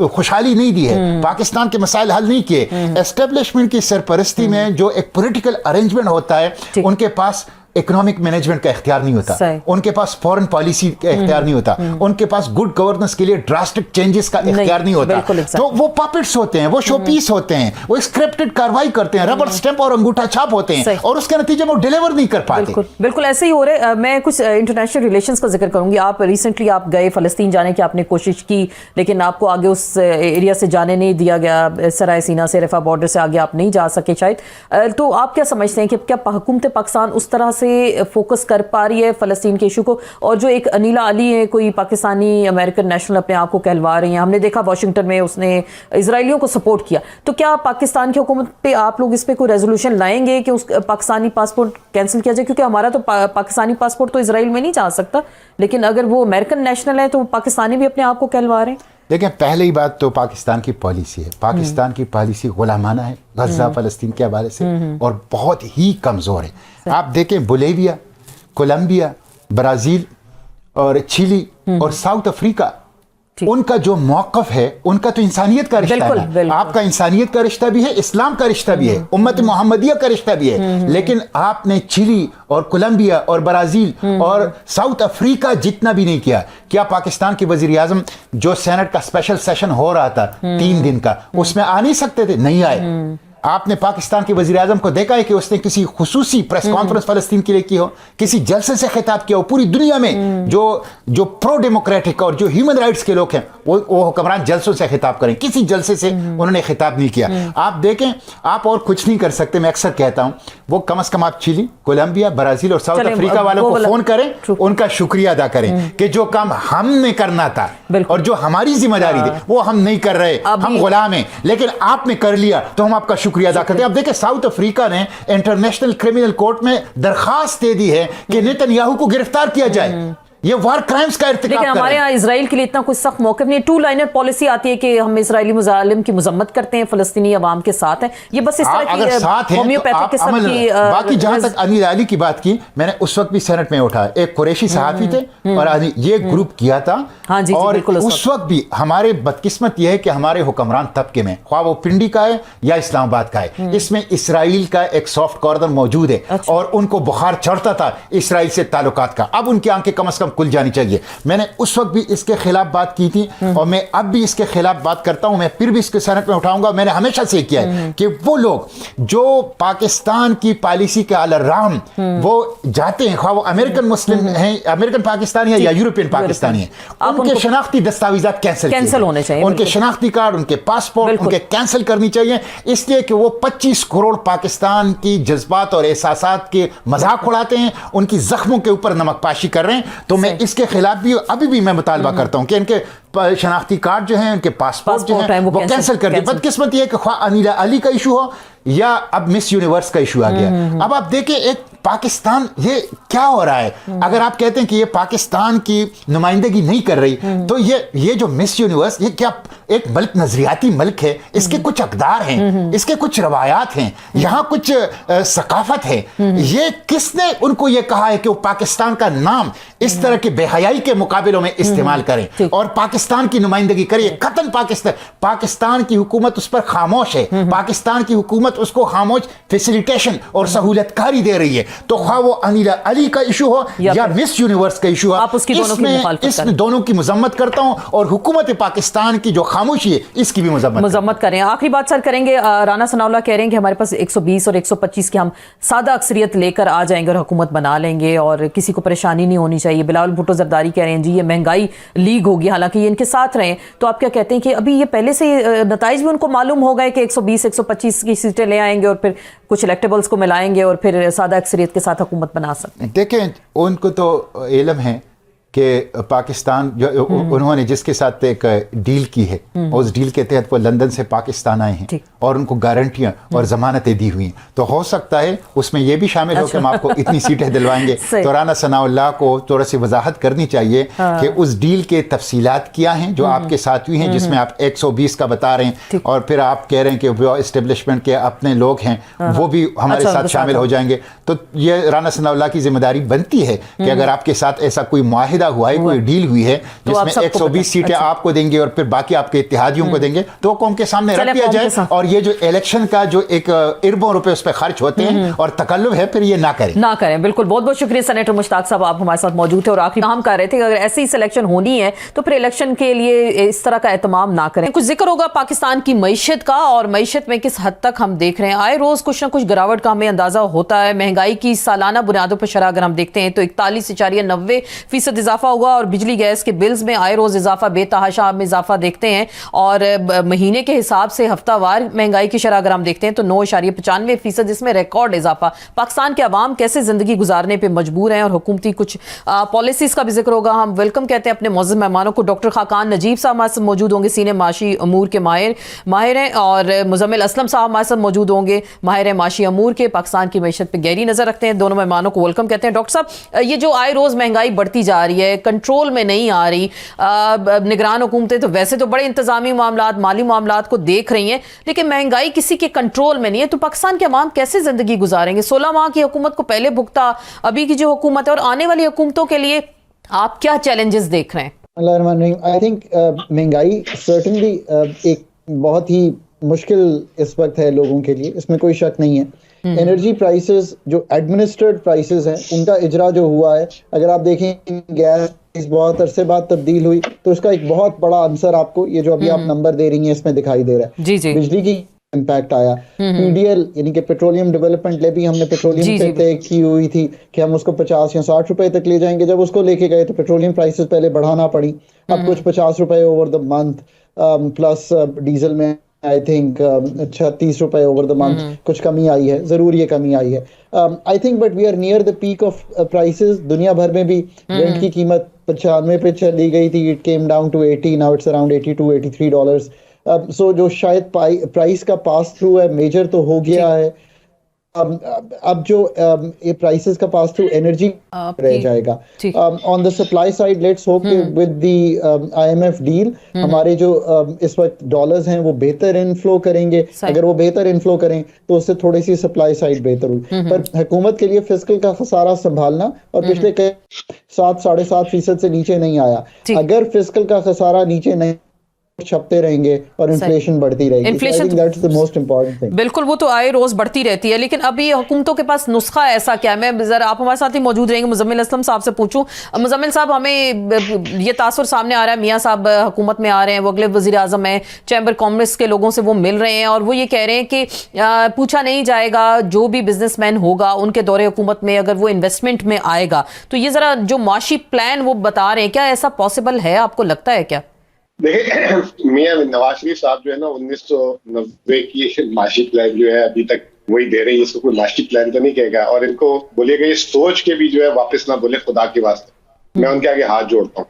खुशहाली नहीं दी है, पाकिस्तान के मसाइल हल नहीं किए। एस्टेब्लिशमेंट की सरपरस्ती में जो एक पॉलिटिकल अरेंजमेंट होता है, उनके पास इकोनॉमिक मैनेजमेंट का इख्तियार नहीं होता, उनके पास फॉरेन पॉलिसी का इख्तियार नहीं होता, उनके पास गुड गवर्नेंस के लिए ड्रास्टिक चेंजेस का इख्तियार नहीं होता। तो वो पपेट्स होते हैं, वो शोपीस होते हैं, वो स्क्रिप्टेड कार्रवाई करते हैं, रबर स्टैंप और अंगूठा छाप होते हैं, और उसके नतीजे में वो डिलीवर नहीं कर पाते। बिल्कुल ऐसे ही हो रहे हैं। मैं कुछ इंटरनेशनल रिलेशंस का जिक्र करूंगी। आप रिसेंटली आप गए फ़लस्तीन जाने की आपने कोशिश की, लेकिन आपको आगे उस एरिया से जाने नहीं दिया गया, सराय सीना से रफा बॉर्डर से आगे आप नहीं जा सके शायद। तो आप क्या समझते हैं कि क्या हुकूमत पाकिस्तान उस तरह से फोकस कर पा रही है फ़लस्तीन के इशू को? और जो एक अनीला अली है, कोई पाकिस्तानी अमेरिकन नेशनल अपने आप को कहलवा रही हैं, हमने देखा वाशिंगटन में उसने इजराइलियों को सपोर्ट किया। तो क्या पाकिस्तान की हुकूमत पे आप लोग इस पे कोई रेजोल्यूशन लाएंगे कि उस पाकिस्तानी पासपोर्ट कैंसिल किया जाए? क्योंकि हमारा तो पाकिस्तानी पासपोर्ट तो इजराइल में नहीं जा सकता, लेकिन अगर वो अमेरिकन नेशनल है तो पाकिस्तानी भी अपने आप को कहलवा रहे हैं। देखिए, पहली बात तो पाकिस्तान की पॉलिसी है, पाकिस्तान की पॉलिसी गुलामाना है गज़ा फ़लस्तीन के हवाले से, और बहुत ही कमज़ोर है। आप देखें बोलीविया, कोलंबिया, ब्राज़ील और चिली और साउथ अफ्रीका, उनका जो मौक़िफ़ है, उनका तो इंसानियत का रिश्ता है। आपका इंसानियत का रिश्ता भी है, इस्लाम का रिश्ता भी है, उम्मत मोहम्मदिया का रिश्ता भी है। लेकिन आपने चिली और कोलंबिया और ब्राज़ील और साउथ अफ्रीका जितना भी नहीं किया। क्या पाकिस्तान के वज़ीर आज़म जो सेनेट का स्पेशल सेशन हो रहा था 3 दिन का, उसमें आ नहीं सकते थे? नहीं आए। आपने पाकिस्तान के वज़ीर आज़म को देखा है कि उसने किसी खुसूसी प्रेस कॉन्फ्रेंस फ़लस्तीन के लिए की हो, किसी जलसे से खिताब किया हो? पूरी दुनिया में जो प्रो डेमोक्रेटिक और जो ह्यूमन राइट्स के लोग हैं, वो हुक्मरान जलसों से खिताब करें, किसी जलसे से उन्होंने खिताब नहीं किया। आप देखें, आप और कुछ नहीं कर सकते। मैं अक्सर कहता हूँ, वो कम अज़ कम आप चिली, कोलंबिया, ब्राज़ील और साउथ अफ्रीका वालों को फ़ोन करें, उनका शुक्रिया अदा करें कि जो काम हमने करना था और जो हमारी जिम्मेदारी थी वो हम नहीं कर रहे, हम गुलाम हैं, लेकिन आपने कर लिया तो हम आपका शुक्रिया अदा करते हैं। अब देखिए, साउथ अफ्रीका ने इंटरनेशनल क्रिमिनल कोर्ट में दरखास्त दे दी है कि नेतन्याहू को गिरफ्तार किया जाए। ये वार क्राइम्स का इर्तिकाब कर रहे हैं। लेकिन हमारे यहाँ इजराइल के लिए इतना कोई सख्त मौक़िफ़ नहीं है। 2 लाइनर पॉलिसी आती है कि हम इजरायली मुजालिम की मजम्मत करते हैं, फ़लस्तीनी अवाम के साथ हैं। ये बस इस तरह की होम्योपैथिक किस्म की बाकी। जहां तक अनील अली की बात की, मैंने उस वक्त भी सेनेट में उठाया, एक कुरैशी सहाफ़ी थे और ये ग्रुप किया था। और उस वक्त भी हमारे बदकिस्मत यह है कि हमारे हुक्मरान तबके में, ख्वाह वो पिंडी का है या इस्लामाबाद का है, इसमें इसराइल का एक सॉफ्ट कॉर्नर मौजूद है और उनको बुखार चढ़ता था इसराइल से ताल्लुकात का। अब उनकी आंखें कम अज़ कम खुल जानी चाहिए। मैंने उस वक्त भी इसके खिलाफ बात की थी और मैं अब भी इसके खिलाफ बात करता हूं। मैं फिर भी इसके सेनेट में उठाऊंगा। मैंने हमेशा से किया है कि वो लोग जो पाकिस्तान की पॉलिसी के अलाराम वो जाते हैं, ख्वाह वो अमेरिकन मुस्लिम हैं, अमेरिकन पाकिस्तानी है या यूरोपियन पाकिस्तानी है, उनके शनाख्ती दस्तावेजात कैंसिल होने चाहिए। उनके शनाख्ती कार्ड, उनके पासपोर्ट, उनके कैंसिल करनी चाहिए, इसलिए कि वो 25 करोड़ पाकिस्तान की जज्बात और एहसासात के मजाक उड़ाते हैं, उनकी जख्मों के ऊपर नमकपाशी कर रहे हैं। तो मैं इसके खिलाफ भी अभी भी मैं मुतालबा करता हूं कि इनके शनाख्ती कार्ड जो हैं, उनके पासपोर्ट जो हैं, वो कैंसिल कर दिए। बदकिस्मती है कि ख्वाह अनीला अली का इशू हो या अब मिस यूनिवर्स का इशू आ गया। अब आप देखिए, एक पाकिस्तान, ये क्या हो रहा है? अगर आप कहते हैं कि ये पाकिस्तान की नुमाइंदगी नहीं कर रही, तो ये जो मिस यूनिवर्स, ये क्या एक मुल्क नजरियाती मुल्क है? इसके कुछ अक़दार हैं, इसके कुछ रवायात हैं, यहाँ कुछ सकाफत है। ये किसने उनको ये कहा है कि वो पाकिस्तान का नाम इस तरह के बेहयाई के मुकाबलों में इस्तेमाल करें और पाकिस्तान की नुमाइंदगी करें? कतन पाकिस्तान की हुकूमत उस पर खामोश है, पाकिस्तान की हुकूमत उसको खामोश फैसिलिटेशन और सहूलतकारी दे रही है। तो ख्वाह वो अनीला अली का इशू हो या मिस यूनिवर्स का इशू हो, इसमें दोनों की मजम्मत करता हूं और हुकूमत पाकिस्तान की जो खामोशी है इसकी भी मजम्मत करें। आखिरी बात सर करेंगे, राना सनाउल्लाह कह रहे हैं कि हमारे पास 120 और 125 की हम सादा अक्सरियत लेकर आ जाएंगे और हुकूमत बना लेंगे और किसी को परेशानी नहीं होनी चाहिए। बिलावल भुट्टो जरदारी कह रहे हैं जी ये महंगाई लीग होगी, हालांकि ये इनके साथ रहे। तो आप क्या कहते हैं कि अभी ये पहले से नताइज भी उनको मालूम हो गए कि 120 125 की सीटें ले आएंगे और फिर कुछ इलेक्टेबल्स को मिलाएंगे और फिर सादा अक्सरियत के साथ हुकूमत बना सकते हैं? देखें, उनको तो इल्म है कि पाकिस्तान जो उन्होंने जिसके साथ एक डील की है, उस डील के तहत वो लंदन से पाकिस्तान आए हैं और उनको गारंटियां और जमानतें दी हुई हैं। तो हो सकता है उसमें ये भी शामिल हो कि हम आपको इतनी सीटें दिलवाएंगे। तो राना सनाउल्लाह को थोड़ा सी वजाहत करनी चाहिए कि उस डील के तफसीलात क्या हैं जो आपके साथ हुई हैं, जिसमें आप 120 का बता रहे हैं और फिर आप कह रहे हैं कि वो इस्टेब्लिशमेंट के अपने लोग हैं वो भी हमारे साथ शामिल हो जाएंगे। तो ये राना सनाउल्लाह की जिम्मेदारी बनती है कि अगर आपके साथ ऐसा कोई मुआहिदा माहिदा हुआ है, कोई डील हुई है जिसमें 120 सीटें आपको देंगे और फिर बाकी आपके इत्तेहादियों को देंगे, तो कौम के सामने रख दिया जाए। और ये जो इलेक्शन का जो एक अरबों रुपए उस पर खर्च होते हैं और तकल्लुफ है, फिर ये ना करें। बिल्कुल, बहुत बहुत शुक्रिया सेनेटर मुश्ताक साहब, आप हमारे साथ मौजूद थे और आखिरी काम कर रहे थे कि अगर ऐसी सिलेक्शन होनी है तो फिर इलेक्शन के लिए इस तरह का एहतमाम ना करें। कुछ जिक्र होगा पाकिस्तान की मईशत का और मईशत में किस हद तक हम देख रहे हैं आए रोज कुछ ना कुछ गिरावट का हमें अंदाजा होता है। महंगाई की सालाना बुनियादों पर शरह अगर हम देखते हैं तो 41.90% इजाफा हुआ और बिजली गैस के बिल्स में आए रोज इजाफा, बेतहाशा में इजाफा देखते हैं। और महीने के हिसाब से हफ्तावार महंगाई की शरह अगर हम देखते हैं तो 9.95%, इसमें रिकॉर्ड इजाफा। पाकिस्तान के अवाम कैसे जिंदगी गुजारने पर मजबूर हैं और हुकूमती कुछ पॉलिसीज का भी जिक्र होगा। हम वेलकम कहते हैं अपने मौजूद मेहमानों को। डॉक्टर खाकान नजीब साहब हमारे साथ मौजूद होंगे, सीनियर माशी अमूर के माहिर हैं, और मुजम्मिल असलम साहब हमारे साथ मौजूद होंगे, माहिर है माशी अमूर के, पाकिस्तान की मईशत पे गहरी नजर रखते हैं। दोनों मेहमानों को वेलकम कहते हैं। डॉक्टर साहब, ये जो आए रोज महंगाई बढ़ती जा रही है, कंट्रोल में नहीं आ रही, निगरान हुकूमतें तो वैसे तो बड़े इंतजामी मामलात, माली मामलात को देख रही हैं, लेकिन महंगाई किसी के कंट्रोल में नहीं है, तो पाकिस्तान के अवाम कैसे जिंदगी गुजारेंगे? 16 माह की हुकूमत को पहले भुगता, अभी की जो हुकूमत है और आने वाली हुकूमतों के लिए आप क्या चैलेंजेस देख रहे हैं? आई थिंक महंगाई सर्टेनली एक बहुत ही मुश्किल इस वक्त है लोगों के लिए, इसमें कोई शक नहीं है। एनर्जी प्राइसेस जो एडमिनिस्ट्रेड प्राइसेस हैं, उनका इजरा जो हुआ है, अगर आप देखें गैस बहुत अरसे बाद तब्दील हुई तो इसका एक बहुत बड़ा आंसर आपको ये जो अभी आप नंबर दे रही हैं इसमें दिखाई दे रहा है। जी जी। बिजली की इम्पैक्ट आया। पीडीएल यानी कि पेट्रोलियम डेवलपमेंट लेवी, हमने पेट्रोलियम पे तय की हुई थी कि हम उसको 50 या 60 रुपए तक ले जाएंगे। जब उसको लेके गए तो पेट्रोलियम प्राइसेस पहले बढ़ाना पड़ी, अब कुछ 50 रुपए over the month, plus diesel में आई थिंक 36 रुपए ओवर द मंथ कुछ कमी आई है, जरूर ये कमी आई है। I think but we are near the peak of prices. दुनिया भर में भी रेंट की कीमत 95 पे चली गई थी, it came down to 80, now it's around $82-83। So जो शायद प्राइस का पास थ्रू है मेजर तो हो गया है। अब जो ये प्राइसेस का पास थ्रू एनर्जी रह जाएगा। On the supply side let's hope with the IMF deal हमारे जो इस वक्त डॉलर्स हैं वो बेहतर इनफ्लो करेंगे। अगर वो बेहतर इनफ्लो करें तो उससे थोड़ी सी सप्लाई साइड बेहतर हुई। पर हुकूमत के लिए फिस्कल का खसारा संभालना, और पिछले 7-7.5% से नीचे नहीं आया। अगर फिस्कल का खसारा नीचे नहीं छपते रहेंगे और इन्फ्लेशन बढ़ती रहेगी, inflation that's the most important thing. बिल्कुल, वो तो आए रोज बढ़ती रहती है, लेकिन अभी हुकूमतों के पास नुस्खा ऐसा क्या? मैं जरा, आप हमारे साथ ही मौजूद रहेंगे, मुजम्मिल असलम साहब से पूछूं। मुजम्मिल साहब, हमें ये तासुर सामने आ रहा है, मियां साहब हुकूमत में आ रहे हैं, वो अगले वजीर आजम है, चैम्बर कॉमर्स के लोगों से वो मिल रहे हैं और वो ये कह रहे हैं कि पूछा नहीं जाएगा, जो भी बिजनेसमैन होगा उनके दौरे हुकूमत में अगर वो इन्वेस्टमेंट में आएगा तो ये जरा जो माशी प्लान वो बता रहे हैं, क्या ऐसा पॉसिबल है? आपको लगता है क्या? देखिए, मियां नवाज शरीफ साहब जो है ना 1990 की माशी प्लान जो है अभी तक वही दे रही है, इसको कोई माशी प्लान तो नहीं कहेगा। और इनको बोलेगा ये सोच के भी जो है वापस ना बोले, खुदा के वास्ते मैं उनके आगे हाथ जोड़ता हूँ,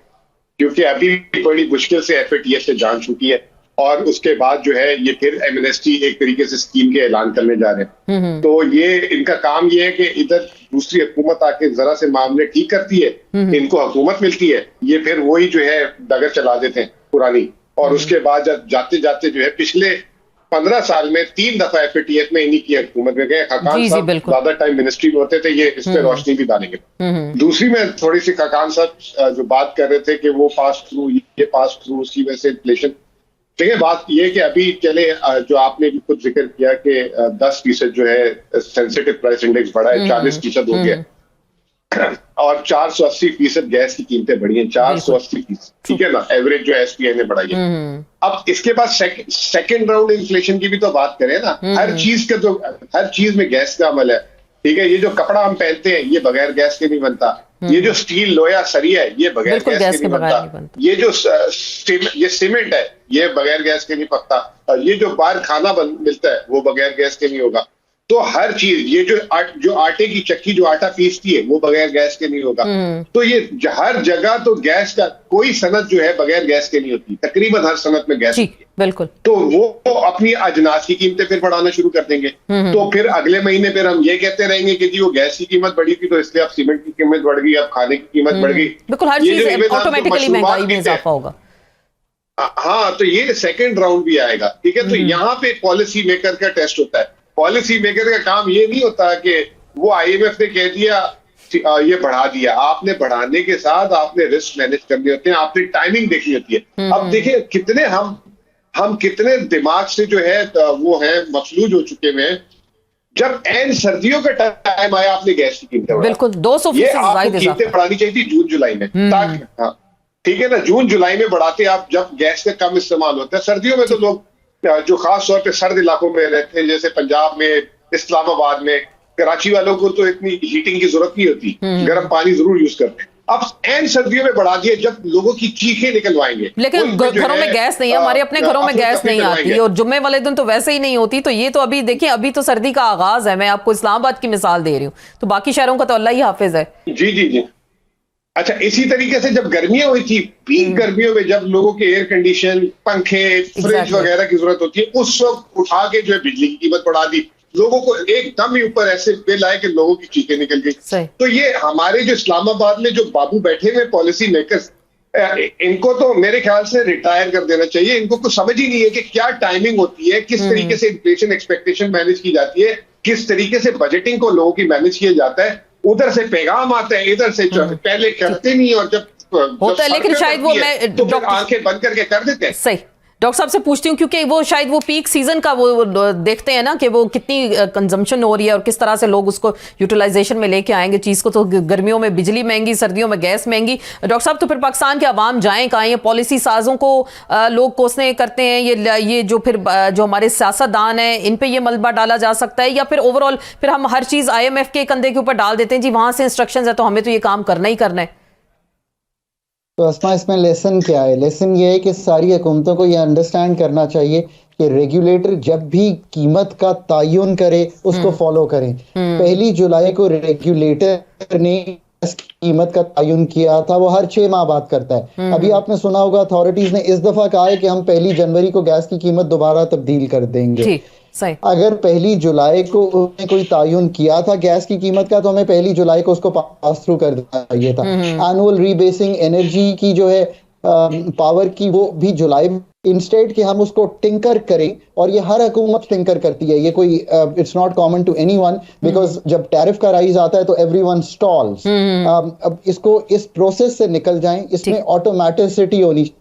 क्योंकि अभी बड़ी मुश्किल से FATF से जान चुकी है और उसके बाद जो है ये फिर एमनेस्टी एक तरीके से स्कीम के ऐलान करने जा रहे हैं। तो ये इनका काम ये है कि इधर दूसरी हुकूमत आके जरा से मामले ठीक करती है, इनको हुकूमत मिलती है, ये फिर वही जो है डगर चला देते हैं पुरानी। और उसके बाद जब जाते जाते जो है पिछले 15 साल में 3 दफा FATF में इन्हीं की हुकूमत में गए। खाकान साहब ज्यादा टाइम मिनिस्ट्री में होते थे, ये इस पे रोशनी भी डालेंगे। दूसरी में थोड़ी सी खाकान साहब जो बात कर रहे थे कि वो पास थ्रू, ये पास थ्रू, उसकी वजह से इन्फ्लेशन। देखिए, बात ये कि अभी चले जो आपने भी खुद जिक्र किया कि 10% जो है सेंसिटिव प्राइस इंडेक्स बढ़ा है, 40% हो गया और 480% गैस की कीमतें बढ़ी हैं, 480%, ठीक है ना, एवरेज जो SPI ने बढ़ाई है। अब इसके बाद सेकंड राउंड इन्फ्लेशन की भी तो बात करें ना। हर चीज में गैस का अमल है, ठीक है। ये जो कपड़ा हम पहनते हैं ये बगैर गैस के नहीं बनता, ये जो स्टील लोया सरिया है ये बगैर गैस के नहीं बनता, ये जो ये सीमेंट है ये बगैर गैस के नहीं पकता, ये जो बाहर खाना मिलता है वो बगैर गैस के नहीं होगा। तो हर चीज, ये जो आटे की चक्की जो आटा पीसती है वो बगैर गैस के नहीं होगा। तो ये हर जगह तो गैस का कोई सनत जो है बगैर गैस के नहीं होती, तकरीबन हर सनत में गैस होती है। बिल्कुल। तो वो अपनी अजनास की कीमतें फिर बढ़ाना शुरू कर देंगे। तो फिर अगले महीने फिर हम ये कहते रहेंगे कि जी वो गैस की कीमत बढ़ी थी तो इसलिए अब सीमेंट की कीमत बढ़ गई, अब खाने की कीमत बढ़ गई। बिल्कुल, हर चीज ऑटोमेटिकली महंगाई में इजाफा होगा। हाँ, तो ये सेकेंड राउंड भी आएगा, ठीक है। तो यहाँ पे पॉलिसी मेकर का टेस्ट होता है। पॉलिसी मेकर का काम ये नहीं होता कि वो IMF ने कह दिया ये बढ़ा दिया। आपने बढ़ाने के साथ आपने रिस्क मैनेज करने होते हैं, आपने टाइमिंग देखनी होती है। अब देखिए कितने हम कितने दिमाग से जो है वो है मफलूज हो चुके हैं। जब एन सर्दियों का टाइम आया आपने गैस की कीमतें बढ़ा, बिल्कुल 200% ये आपको कीमतें बढ़ानी चाहिए थी जून जुलाई में, ताकि हाँ ठीक है ना, जून जुलाई में बढ़ाते आप जब गैस का कम इस्तेमाल होता है। सर्दियों में तो लोग जो खास तौर पे सर्द इलाकों में रहते हैं, जैसे पंजाब में, इस्लामाबाद में, कराची वालों को तो इतनी हीटिंग की जरूरत नहीं होती, गर्म पानी जरूर यूज करते हैं। अब एन सर्दियों में बढ़ा दिया जब लोगों की चीखें निकलवाएंगे। लेकिन घरों में गैस नहीं है, हमारे अपने घरों में गैस नहीं आती और जुम्मे वाले दिन तो वैसे ही नहीं होती। तो ये तो अभी देखिए, अभी तो सर्दी का आगाज है। मैं आपको इस्लामाबाद की मिसाल दे रही हूँ, तो बाकी शहरों का तो अल्लाह ही हाफिज है। जी जी जी। अच्छा, इसी तरीके से जब गर्मियां हुई थी, पीक गर्मियों में जब लोगों के एयर कंडीशन, पंखे, फ्रिज वगैरह की जरूरत होती है, उस वक्त उठा के जो है बिजली की कीमत बढ़ा दी। लोगों को एकदम ही ऊपर ऐसे बिल आए कि लोगों की चीखें निकल गई। तो ये हमारे जो इस्लामाबाद में जो बाबू बैठे हुए पॉलिसी मेकर्स, इनको तो मेरे ख्याल से रिटायर कर देना चाहिए। इनको कुछ समझ ही नहीं है कि क्या टाइमिंग होती है, किस तरीके से इन्फ्लेशन एक्सपेक्टेशन मैनेज की जाती है, किस तरीके से बजटिंग को लोगों की मैनेज किया जाता है। उधर से पैगाम आता है, इधर से पहले करते नहीं, और जब होता है, लेकिन शायद वो मैं तो फिर आंखें बंद करके कर देते हैं। सही डॉक्टर साहब से पूछती हूँ, क्योंकि वो शायद वो पीक सीजन का वो देखते हैं ना कि वो कितनी कंजम्पशन हो रही है और किस तरह से लोग उसको यूटिलाइजेशन में लेके आएंगे चीज को। तो गर्मियों में बिजली महंगी, सर्दियों में गैस महंगी। डॉक्टर साहब, तो फिर पाकिस्तान के अवाम जाएं कहाँ? ये पॉलिसी साजों को लोग कोसने करते हैं, ये जो फिर जो हमारे सियासतदान हैं इन पे ये मलबा डाला जा सकता है, या फिर ओवरऑल फिर हम हर चीज IMF के कंधे के ऊपर डाल देते हैं, जी वहां से इंस्ट्रक्शंस है तो हमें तो ये काम करना ही करना है। तो अस्मा, इसमें लेसन क्या है? लेसन ये है कि सारी हुकूमतों को ये अंडरस्टैंड करना चाहिए कि रेगुलेटर जब भी कीमत का तयन करे उसको फॉलो करें। 1 जुलाई को रेगुलेटर ने कीमत का तयन किया था, वो हर 6 माह बाद करता है। अभी आपने सुना होगा अथॉरिटीज ने इस दफा कहा है कि हम 1 जनवरी को गैस की कीमत दोबारा तब्दील कर देंगे। सही। अगर 1 जुलाई को उन्होंने कोई तयन किया था गैस की कीमत का, तो हमें 1 जुलाई को उसको पास थ्रू कर देना चाहिए था। एनुअल रीबेसिंग एनर्जी की जो है पावर की, वो भी जुलाई, इंस्टेड कि हम उसको टिंकर करें, और ये हर हुकूमत टिंकर करती है, ये कोई it's not common to anyone, because जब टैरिफ का राइज आता है तो एवरीवन स्टॉल्स। अब इसको इस प्रोसेस से निकल जाएं, इसमें ऑटोमेटिसिटी होनी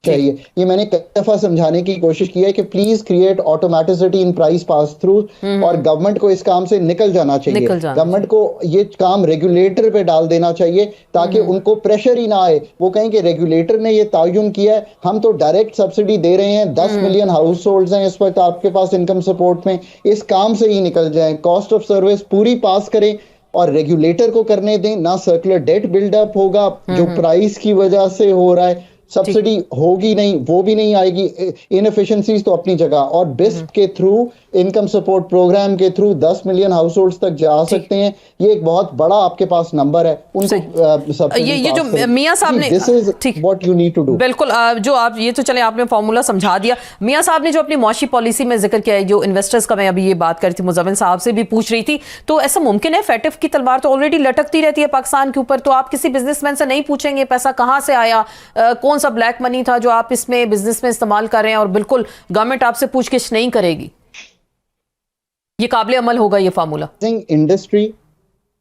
चाहिए। ये मैंने कई दफा समझाने की कोशिश की है कि please create automaticity in price pass through, और गवर्नमेंट को इस काम से निकल जाना चाहिए। गवर्नमेंट को ये काम रेगुलेटर पे डाल देना चाहिए ताकि उनको प्रेशर ही ना आए। वो कहें कि रेगुलेटर ने ये तयन किया है, हम तो डायरेक्ट सब्सिडी दे रहे हैं, 10 मिलियन हाउस होल्ड्स हैं इस वक्त आपके पास इनकम सपोर्ट में, इस काम से ही निकल जाए। कॉस्ट ऑफ सर्विस पूरी पास करें और रेगुलेटर को करने दें, ना सर्कुलर डेट बिल्डअप होगा जो प्राइस की वजह से हो रहा है। सब्सिडी होगी नहीं, वो भी नहीं आएगी। इनएफिशिएंसीज तो अपनी जगह, और बिस्प के थ्रू, इनकम सपोर्ट प्रोग्राम के थ्रू 10 मिलियन हाउस होल्ड्स तक जा सकते हैं। ये एक बहुत बड़ा आपके पास नंबर है। उनको ये जो मियां साहब ने, this is what you need to do. बिल्कुल, जो आप ये तो चले आपने फॉर्मूला समझा दिया। मियां साहब ने जो अपनी मुआशी पॉलिसी में जिक्र किया है, जो इन्वेस्टर्स का, मैं अभी ये बात कर रही थी, मुज़म्मिल साहब से भी पूछ रही थी, तो ऐसा मुमकिन है फैटिफ की तलवार तो ऑलरेडी लटकती रहती है पाकिस्तान के ऊपर, तो आप किसी बिजनेसमैन से नहीं पूछेंगे पैसा कहाँ से आया, कौन सा ब्लैक मनी था जो आप इसमें बिजनेस में इस्तेमाल कर रहे हैं, और बिल्कुल गवर्नमेंट आपसे पूछगिछ नहीं करेगी। ये काबिल अमल होगा ये formula. Industry,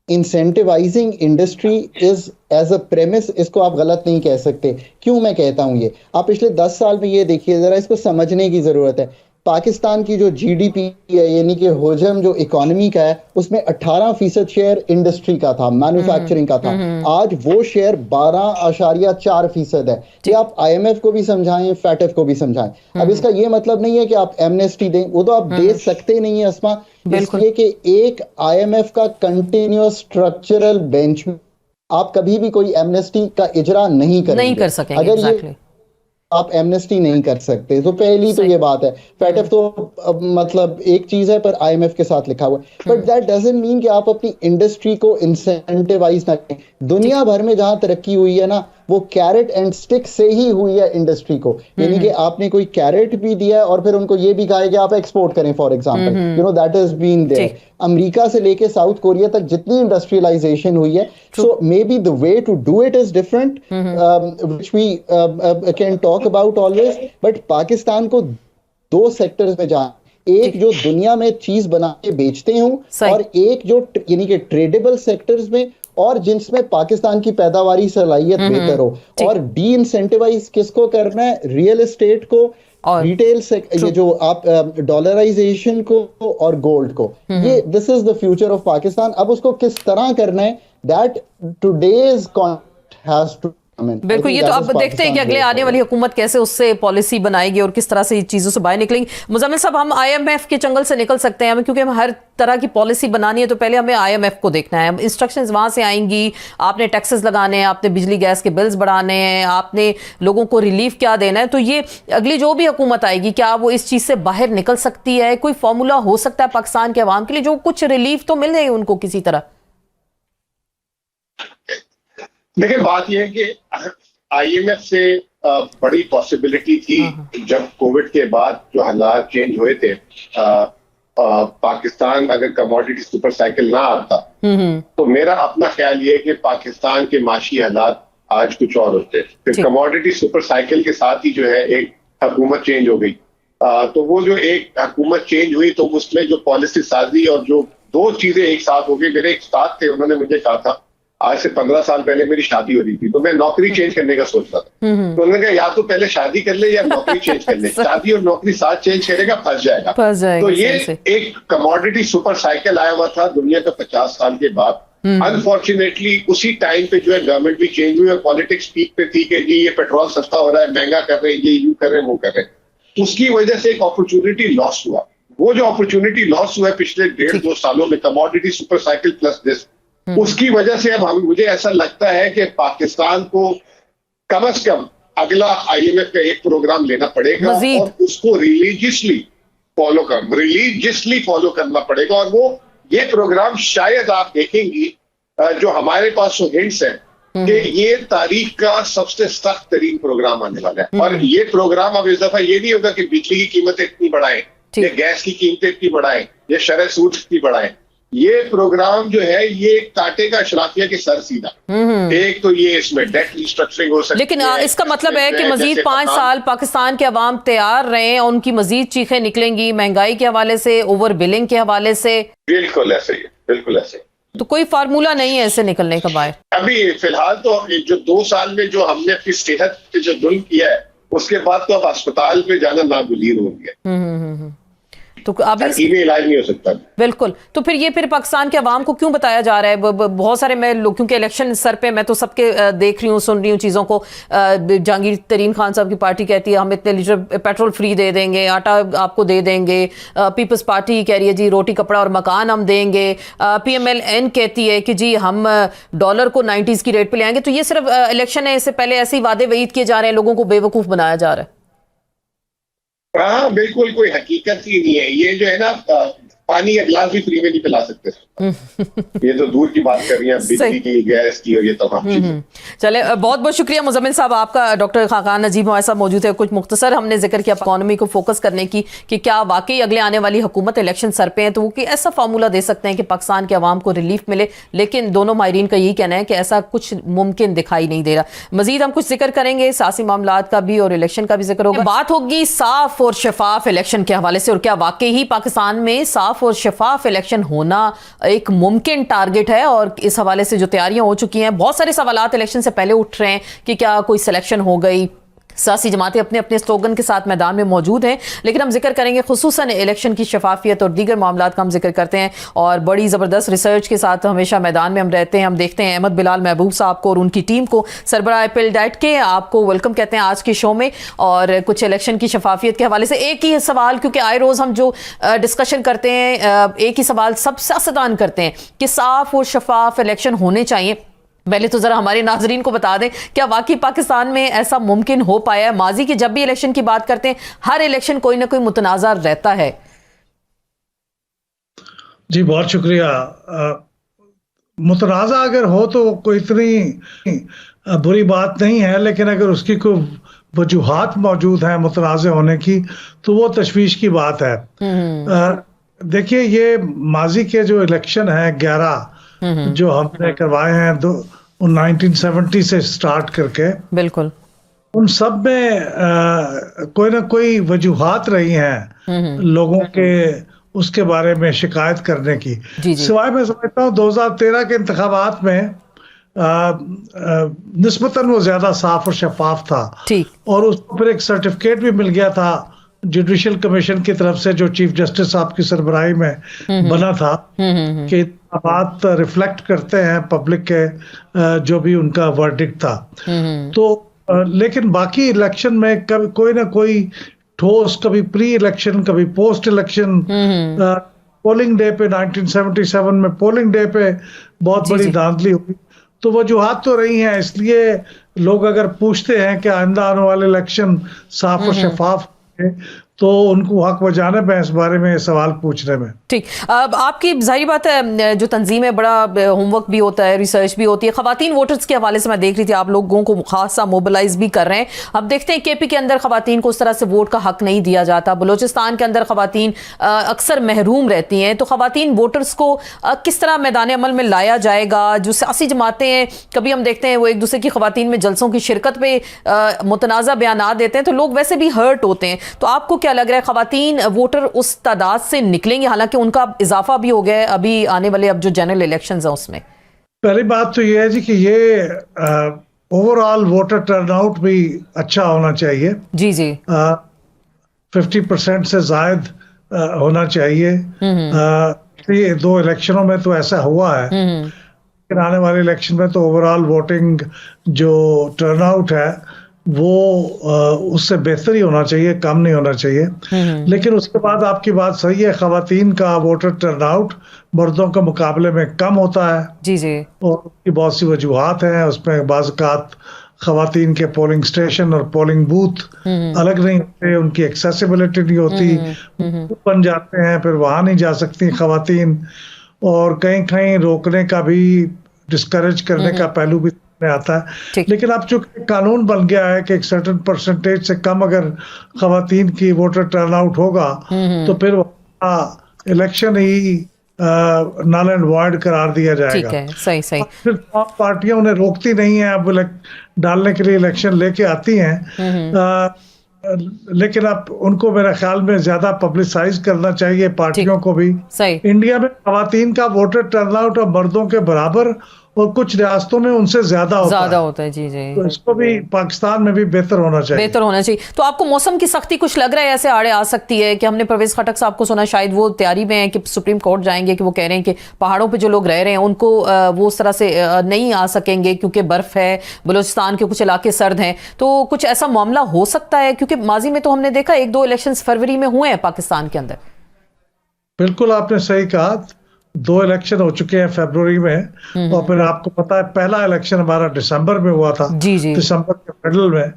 incentivizing industry is as a premise, इसको आप गलत नहीं कह सकते। क्यों मैं कहता हूं ये? आप पिछले 10 साल में ये देखिए, जरा इसको समझने की जरूरत है। पाकिस्तान की जो GDP है, यानी कि हजम जो इकोनॉमी का है, उसमें 18% शेयर इंडस्ट्री का था, मैन्युफैक्चरिंग का था। आज वो शेयर 12.4% है। ये आप IMF को भी समझाएं, फैटिफ को भी समझाएं। अब इसका ये मतलब नहीं है कि आप एमनेस्टी दें, वो तो आप दे सकते नहीं है अस्मा, इसलिए कि एक IMF का कंटिन्यूअस स्ट्रक्चरल बेंच आप कभी भी कोई एमनेस्टी का इजरा नहीं कर सकेंगे। अगर ये आप एमनेस्टी नहीं कर सकते, तो पहली तो ये बात है। फैटिफ तो मतलब एक चीज है, पर IMF के साथ लिखा हुआ है, बट दैट डजंट मीन कि आप अपनी इंडस्ट्री को इंसेंटिवाइज ना करें। दुनिया भर में जहां तरक्की हुई है ना, वो कैरेट एंड स्टिक से ही हुई है इंडस्ट्री को। यानी कि आपने कोई कैरेट भी दिया है और फिर उनको ये भी कहा है कि आप एक्सपोर्ट करें, for example, you know, that has been there. America से लेके साउथ कोरिया तक जितनी इंडस्ट्रियलाइजेशन हुई है, so maybe the way to do it is different, which we can talk about always. But Pakistan को 2 सेक्टर्स में जाना, एक जो दुनिया में चीज बना के बेचते हूं, और एक जो यानी कि ट्रेडेबल सेक्टर्स में और जिसमें पाकिस्तान की पैदावारी सलाहियत बेहतर हो। और डी इंसेंटिवाइज किसको करना है? रियल एस्टेट को, और रिटेल से, ये जो आप डॉलराइजेशन को और गोल्ड को, ये this is the future of Pakistan. अब उसको किस तरह करना है, that today's context has to. बिल्कुल, ये तो अब देखते हैं कि अगले आने वाली हुकूमत कैसे उससे पॉलिसी बनाएगी और किस तरह से चीजों से बाहर निकलेंगी। मुजम्मिल साहब, हम IMF के जंगल से निकल सकते हैं क्योंकि हम हर तरह की पॉलिसी बनानी है तो पहले हमें IMF को देखना है। इंस्ट्रक्शंस वहां से आएंगी, आपने टैक्सेस लगाने हैं, आपने बिजली गैस के बिल्स बढ़ाने हैं, आपने लोगों को रिलीफ क्या देना है। तो ये अगली जो भी हुकूमत आएगी, क्या वो इस चीज से बाहर निकल सकती है? कोई फॉर्मूला हो सकता है पाकिस्तान के अवाम के लिए जो कुछ रिलीफ तो मिल जाए उनको किसी तरह? देखिए, बात यह है कि IMF से बड़ी पॉसिबिलिटी थी जब कोविड के बाद जो हालात चेंज हुए थे। पाकिस्तान अगर कमोडिटी सुपर साइकिल ना आता तो मेरा अपना ख्याल ये है कि पाकिस्तान के माशी हालात आज कुछ और होते। फिर कमोडिटी सुपर साइकिल के साथ ही जो है एक हुकूमत चेंज हो गई। तो वो जो एक हुकूमत चेंज हुई तो उसमें जो पॉलिसी साजी और जो दो चीजें एक साथ हो गई। मेरे एक उस्ताद थे, उन्होंने मुझे कहा था, आज से 15 साल पहले मेरी शादी हो रही थी तो मैं नौकरी चेंज करने का सोच रहा था। तो उन्होंने कहा या तो पहले शादी कर ले या नौकरी चेंज कर ले। शादी और नौकरी साथ चेंज करेगा, फंस जाएगा। तो ये एक कमोडिटी सुपर साइकिल आया हुआ था दुनिया का 50 साल के बाद। अनफॉर्चुनेटली उसी टाइम पे जो है गवर्नमेंट भी चेंज हुई और पॉलिटिक्स पीक पे थी कि जी ये पेट्रोल सस्ता हो रहा है, महंगा कर रहे हैं, ये यूं कर रहे हैं, वो कर रहे हैं। उसकी वजह से एक अपॉर्चुनिटी लॉस हुआ। वो जो अपॉर्चुनिटी लॉस हुआ है पिछले 1.5-2 सालों में, commodity super cycle plus this, उसकी वजह से अब मुझे ऐसा लगता है कि पाकिस्तान को कम से कम अगला IMF का एक प्रोग्राम लेना पड़ेगा और उसको रिलीजियसली फॉलो करना पड़ेगा। और वो ये प्रोग्राम शायद आप देखेंगी जो हमारे पास हिंट्स हैं कि ये तारीख का सबसे सख्त तरीन प्रोग्राम आने वाला है। और ये प्रोग्राम अब इस दफा ये नहीं होगा कि बिजली की कीमतें इतनी बढ़ाएं या गैस की कीमतें इतनी बढ़ाएं या शरह सूद इतनी बढ़ाएं। ये प्रोग्राम जो है ये काटेगा अशराफिया के सर सीधा। एक तो ये इसमें डेट रिस्ट्रक्चरिंग हो सकती है, लेकिन इसका मतलब है कि मजीद 5 साल पाकिस्तान के अवाम तैयार रहे और उनकी मजीद चीखें निकलेंगी महंगाई के हवाले से, ओवर बिलिंग के हवाले से। बिल्कुल ऐसे ही, बिल्कुल ऐसे। तो कोई फार्मूला नहीं है ऐसे निकलने का बाहर अभी फिलहाल। तो जो 2 साल में जो हमने अपनी सेहत पे जो जुल्म किया है उसके बाद तो अब अस्पताल पे जाना नागुज़ीर हो गया। तो अभी इलाज नहीं हो सकता। बिल्कुल। तो फिर ये पाकिस्तान के अवाम को क्यों बताया जा रहा है? बहुत सारे मैं लोग, क्योंकि इलेक्शन सर पे मैं तो सबके देख रही हूँ, सुन रही हूँ चीज़ों को। जहांगीर तरीन खान साहब की पार्टी कहती है हम इतने लीटर पेट्रोल फ्री दे देंगे, आटा आपको दे देंगे। पीपल्स पार्टी कह रही है जी रोटी कपड़ा और मकान हम देंगे। PMLN कहती है कि जी हम डॉलर को 90s की रेट पे ले आएंगे। तो ये सिर्फ इलेक्शन है, इससे पहले ऐसे ही वादे वईद किए जा रहे हैं, लोगों को बेवकूफ़ बनाया जा रहा है। हाँ, बिल्कुल कोई हकीकत ही नहीं है। ये जो है ना, पानी का गिलास भी फ्री में नहीं पिला सकते। ये तो दूर की बात कर रही हैं, बिजली की, गैस की और ये तमाम चीजें। चले, बहुत बहुत शुक्रिया मुजम्मिल साहब आपका। डॉक्टर खाकान नजीब हमारे साथ मौजूद है। कुछ मुख्तसर हमने जिक्र किया इकॉनमी को फोकस करने की कि क्या वाकई अगले आने वाली हुकूमत इलेक्शन सर पे है तो वो कि ऐसा फार्मूला दे सकते हैं कि पाकिस्तान के अवाम को रिलीफ मिले। लेकिन दोनों माहिरीन का यही कहना है कि ऐसा कुछ मुमकिन दिखाई नहीं दे रहा। मजीद हम कुछ जिक्र करेंगे, सियासी मामलात का भी और इलेक्शन का भी जिक्र होगा। बात होगी साफ और शफाफ इलेक्शन के हवाले से, और क्या वाकई ही पाकिस्तान में साफ और शफाफ इलेक्शन होना एक मुमकिन टारगेट है। और इस हवाले से जो तैयारियां हो चुकी हैं, बहुत सारे सवालात इलेक्शन से पहले उठ रहे हैं कि क्या कोई सिलेक्शन हो गई। सियासी जमातें अपने अपने स्लोगन के साथ मैदान में मौजूद हैं। लेकिन हम जिक्र करेंगे खुसूसन इलेक्शन की शफाफियत और दीगर मामलात का हम जिक्र करते हैं और बड़ी ज़बरदस्त रिसर्च के साथ हमेशा मैदान में हम रहते हैं। हम देखते हैं अहमद बिलाल महबूब साहब को और उनकी टीम को, सरबराह पिलडाइट के, आपको वेलकम कहते हैं आज के शो में। और कुछ इलेक्शन की शफाफियत के हवाले से एक ही सवाल, क्योंकि आए रोज़ हम जो डिस्कशन करते हैं एक ही सवाल सब सियासतदान करते हैं कि साफ और शफाफ इलेक्शन होने चाहिए। पहले तो जरा हमारे नाजरीन को बता दें, क्या वाकई पाकिस्तान में ऐसा मुमकिन हो पाया है? माजी की जब भी इलेक्शन की बात करते हैं, हर इलेक्शन कोई ना कोई मुतनाज़ा रहता है। जी बहुत शुक्रिया। मुतनाज़ा अगर हो तो कोई इतनी बुरी बात नहीं है, लेकिन अगर उसकी कोई वजूहात मौजूद हैं मुतनाज़े होने की तो वो तशवीश की बात है। देखिए, ये माजी के जो इलेक्शन है 11 जो हमने करवाए हैं 1970 से स्टार्ट करके, बिल्कुल उन सब में कोई ना कोई वजूहात रही हैं लोगों के उसके बारे में शिकायत करने की। सिवाय मैं समझता हूँ 2013 के इंतखाबात में निस्बतन वो ज्यादा साफ और शफाफ था। ठीक। और उसको फिर एक सर्टिफिकेट भी मिल गया था जुडिशल कमीशन की तरफ से, जो चीफ जस्टिस साहब की सरबराही में बना था, कि बात रिफ्लेक्ट करते हैं पब्लिक के जो भी उनका वर्डिक्ट था। तो लेकिन बाकी इलेक्शन में कभी कोई ना कोई ठोस, कभी प्री इलेक्शन, कभी पोस्ट इलेक्शन, पोलिंग डे पे 1977 में पोलिंग डे पे बहुत बड़ी धांधली हुई। तो वजूहात तो रही हैं, इसलिए लोग अगर पूछते हैं कि आइंदा आने वाले इलेक्शन साफ और शफाफ है, तो उनको हक बजाने में इस बारे में सवाल पूछने में। ठीक। अब आपकी जाहिर बात है, जो तंजीम है, बड़ा होमवर्क भी होता है, रिसर्च भी होती है। खवातीन वोटर्स के हवाले से मैं देख रही थी आप लोगों को खासा मोबिलाइज भी कर रहे हैं। अब देखते हैं केपी के अंदर खवातीन को उस तरह से वोट का हक नहीं दिया जाता, बलोचिस्तान के अंदर खवातीन अक्सर महरूम रहती हैं। तो खवातीन वोटर्स को किस तरह मैदान अमल में लाया जाएगा? जो सियासी जमातें हैं, कभी हम देखते हैं वो एक दूसरे की खवातीन में जलसों की शिरकत पे मुतनाज़ा बयान देते हैं, तो लोग वैसे भी हर्ट होते हैं। तो आपको क्या लग रहा है, खवातीन वोटर उस तादाद से निकलेंगे? हालांकि उनका इजाफा भी हो गया है अभी आने वाले अब जो जनरल इलेक्शंस हैं उसमें। पहली बात तो ये है जी कि ये ओवरऑल वोटर टर्नआउट भी अच्छा होना चाहिए। जी जी। 50% से जायद होना चाहिए। ये 2 इलेक्शनों में तो ऐसा हुआ है, लेकिन आने वाले इलेक्शन में तो ओवरऑल वोटिंग जो टर्नआउट है वो उससे बेहतर ही होना चाहिए, कम नहीं होना चाहिए। लेकिन उसके बाद आपकी बात सही है, खवातीन का वोटर टर्नआउट मर्दों के मुकाबले में कम होता है। जी जी। और उसकी बहुत सी वजूहात हैं। उसमें बाज़-औक़ात खवातीन के पोलिंग स्टेशन और पोलिंग बूथ अलग नहीं होते, उनकी एक्सेसिबिलिटी नहीं होती, बन जाते हैं, फिर वहाँ नहीं जा सकती खवातीन, और कहीं कहीं रोकने का भी, डिस्करेज करने का पहलू भी में आता है। लेकिन अब चूंकि कानून बन गया है कि एक सर्टेन परसेंटेज से कम अगर खवातीन की वोटर टर्नआउट होगा तो फिर इलेक्शन ही नल एंड वॉइड करार दिया जाएगा। ठीक है, सही सही। फिर पार्टियां उन्हें रोकती नहीं है, अब डालने के लिए इलेक्शन लेके आती हैं, लेकिन अब उनको मेरे ख्याल में ज्यादा पब्लिसाइज करना चाहिए पार्टियों को भी। इंडिया में खवातीन का वोटर टर्नआउट अब मर्दों के बराबर और कुछ रियासतों में उनसे ज्यादा होता है। जी जी। तो इसको भी पाकिस्तान में भी बेहतर होना चाहिए। तो आपको मौसम की सख्ती कुछ लग रहा है ऐसे आड़े आ सकती है कि हमने परवेज खटक साहब को सुना, शायद वो तैयारी में है कि सुप्रीम कोर्ट जाएंगे, कि वो कह रहे हैं कि पहाड़ों पे जो लोग रह रहे हैं उनको वो उस तरह से नहीं आ सकेंगे क्योंकि बर्फ है, बलूचिस्तान के कुछ इलाके सर्द हैं। तो कुछ ऐसा मामला हो सकता है? क्योंकि माजी में तो हमने देखा 1-2 इलेक्शन फरवरी में हुए हैं पाकिस्तान के अंदर। बिल्कुल आपने सही कहा, 2 इलेक्शन हो चुके हैं फरवरी में, और फिर आपको पता है पहला इलेक्शन हमारा दिसंबर में हुआ था। जी जी। दिसंबर के मिडल में।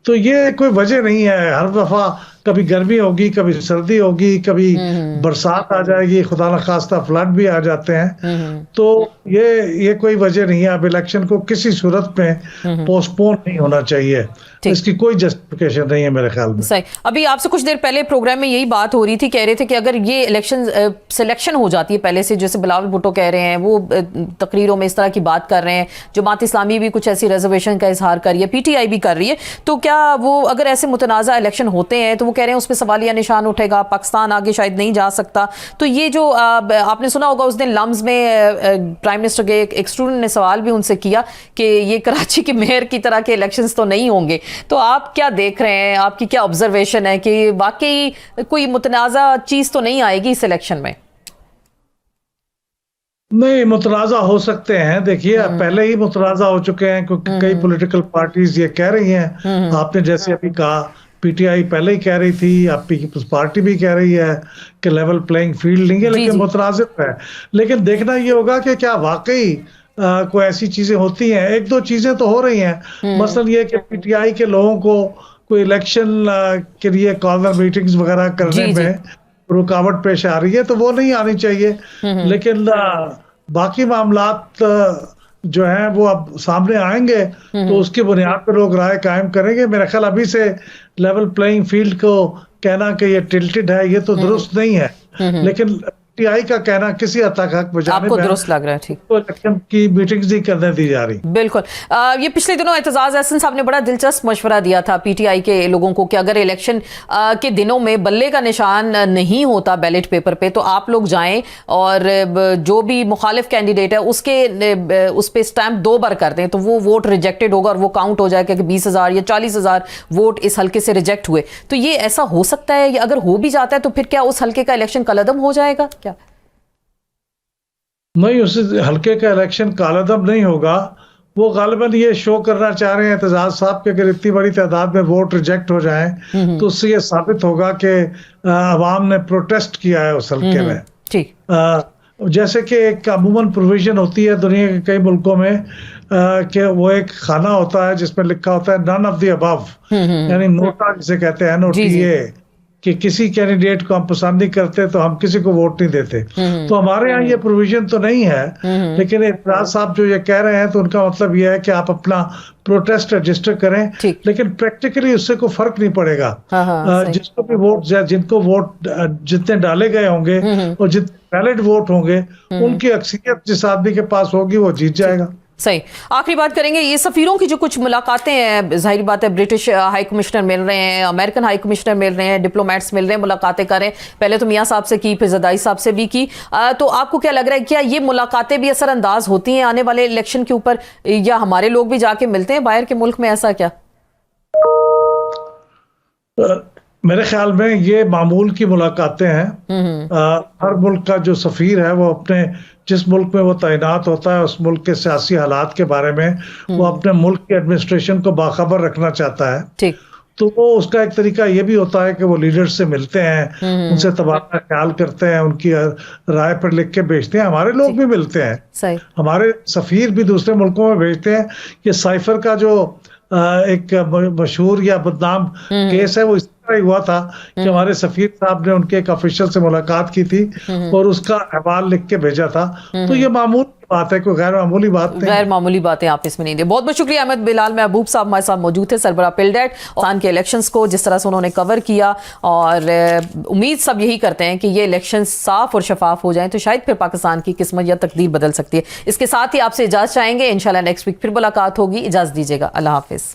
तो ये कोई वजह नहीं है, हर दफा कभी गर्मी होगी, कभी सर्दी होगी, कभी बरसात आ जाएगी, खुदा न खास्ता फ्लड भी आ जाते हैं। तो ये कोई वजह नहीं है। अब इलेक्शन को किसी सूरत में पोस्टपोन नहीं होना चाहिए, इसकी कोई जस्टिफिकेशन नहीं है मेरे ख्याल में। सही। अभी आपसे कुछ देर पहले प्रोग्राम में यही बात हो रही थी, कह रहे थे कि अगर ये इलेक्शन सिलेक्शन हो जाती है पहले से, जैसे बिलावल भुट्टो कह रहे हैं, वो तकरीरों में इस तरह की बात कर रहे हैं, जमात इस्लामी भी कुछ ऐसी रिजर्वेशन का इजहार कर रही है, पीटीआई भी कर रही है, तो क्या वो अगर ऐसे मुतनाज़ा इलेक्शन होते हैं तो वो कह रहे हैं उस पर सवालिया निशान उठेगा, पाकिस्तान आगे शायद नहीं जा सकता। तो ये जो आपने सुना होगा उस दिन लम्स में प्राइम मिनिस्टर के एक स्टूडेंट ने सवाल भी उनसे किया कि ये कराची के मेयर की तरह के इलेक्शंस तो नहीं होंगे। तो आप क्या देख रहे हैं, आपकी क्या ऑब्जर्वेशन है कि वाकई कोई मुतनाज़ा चीज तो नहीं आएगी इस इलेक्शन में? नहीं, मुतनाज़ा हो सकते हैं। देखिए पहले ही मुतनाज़ा हो चुके हैं, क्योंकि कई पॉलिटिकल पार्टीज ये कह रही हैं। आपने जैसे अभी कहा, पीटीआई पहले ही कह रही थी, अब पीपल्स पार्टी भी कह रही है कि लेवल प्लेइंग फील्ड नहीं है, लेकिन मुतनाज़िब है। लेकिन देखना ये होगा कि क्या वाकई कोई ऐसी चीजें होती हैं। 1-2 चीजें तो हो रही हैं, मसलन ये कि पीटीआई के लोगों को कोई इलेक्शन के लिए कॉर्नर मीटिंग्स वगैरह करने में रुकावट पेश आ रही है, तो वो नहीं आनी चाहिए। लेकिन बाकी मामलात जो हैं वो अब सामने आएंगे, तो उसकी बुनियाद पर लोग राय कायम करेंगे। मेरा ख्याल अभी से लेवल प्लेइंग फील्ड को कहना कि ये टिल्टेड है, ये तो दुरुस्त नहीं है। लेकिन टीआई का कहना किसी हद तक हक बजाने आपको दुरुस्त लग रहा है, ठीक। तो इलेक्शन की मीटिंग्स नहीं करने दी जा रही। बिल्कुल। ये पिछले दिनों एतजाज अहसन साहब ने बड़ा दिलचस्प मशवरा दिया था पीटीआई के लोगों को कि अगर इलेक्शन के दिनों में बल्ले का निशान नहीं होता बैलेट पेपर पे तो आप लोग जाएं और जो भी मुखालिफ कैंडिडेट है उस पे स्टैंप 2 बार कर दें तो वो वोट रिजेक्टेड होगा और वो काउंट हो जाएगा कि 20,000 या 40,000 वोट इस हल्के से रिजेक्ट हुए। तो ये ऐसा हो सकता है, या अगर हो भी जाता है तो फिर क्या उस हल्के का इलेक्शन कलअदम हो जाएगा क्या? नहीं, उस हल्के का इलेक्शन कालादम नहीं होगा। वो गालिबन ये शो करना चाह रहे हैं एतजाज साहब कि अगर इतनी बड़ी तादाद में वोट रिजेक्ट हो जाएं तो उससे ये साबित होगा कि अवाम ने प्रोटेस्ट किया है उस हल्के में। ठीक। जैसे कि एक अमूमन प्रोविजन होती है दुनिया के कई मुल्कों में कि वो एक खाना होता है जिसमें लिखा होता है नन ऑफ द अबव, यानी नोटा जिसे कहते हैं, नोटिए, कि किसी कैंडिडेट को हम पसंद नहीं करते तो हम किसी को वोट नहीं देते। तो हमारे यहाँ ये प्रोविजन तो नहीं है, लेकिन एतजाज साहब जो ये कह रहे हैं तो उनका मतलब ये है कि आप अपना प्रोटेस्ट रजिस्टर करें, लेकिन प्रैक्टिकली उससे कोई फर्क नहीं पड़ेगा। जिसको भी वोट, जिनको वोट जितने डाले गए होंगे और जितने वैलिड वोट होंगे उनकी अक्सरियत जिस आदमी के पास होगी वो जीत जाएगा। सही। आखिरी बात करेंगे, ये सफीरों की जो कुछ मुलाकातें हैं, जाहिर बात है ब्रिटिश हाई कमिश्नर मिल रहे हैं, अमेरिकन हाई कमिश्नर मिल रहे हैं, डिप्लोमेट्स मिल रहे हैं, मुलाकातें कर रहे हैं। पहले तो मियां साहब से की, फिर जरदारी साहब से भी की। तो आपको क्या लग रहा है, क्या ये मुलाकातें भी असरअंदाज होती हैं आने वाले इलेक्शन के ऊपर, या हमारे लोग भी जाके मिलते हैं बाहर के मुल्क में, ऐसा क्या? मेरे ख्याल में ये मामूल की मुलाकातें हैं। हर मुल्क का जो सफीर है वो अपने जिस मुल्क में वो तैनात होता है उस मुल्क के सियासी हालात के बारे में वो अपने मुल्क की एडमिनिस्ट्रेशन को बाखबर रखना चाहता है। ठीक। तो वो उसका एक तरीका ये भी होता है कि वो लीडर से मिलते हैं, उनसे तबादला ख्याल करते हैं, उनकी राय पर लिख के भेजते हैं। हमारे लोग भी मिलते हैं, सही। हमारे सफीर भी दूसरे मुल्कों में भेजते हैं। ये साइफर का जो एक मशहूर या बदनाम केस है वो इस तरह हुआ था कि हमारे सफीर साहब ने उनके एक ऑफिशियल से मुलाकात की थी और उसका अहवाल लिख के भेजा था। तो ये मामूली बात है, कोई गैर मामूली बात नहीं। गैर मामूली बातें आप इसमें नहीं दे। बहुत बहुत शुक्रिया अहमद बिलाल महबूब साहब हमारे साथ मौजूद थे, सरबराह पिलडेट पाकिस्तान के इलेक्शंस को जिस तरह से उन्होंने कवर किया, और उम्मीद सब यही करते हैं कि ये इलेक्शन साफ और शफाफ हो जाएं तो शायद फिर पाकिस्तान की किस्मत या तकदीर बदल सकती है। इसके साथ ही आपसे इजाजत चाहेंगे, इंशाल्लाह नेक्स्ट वीक फिर मुलाकात होगी। इजाजत दीजिएगा, अल्लाह हाफिज।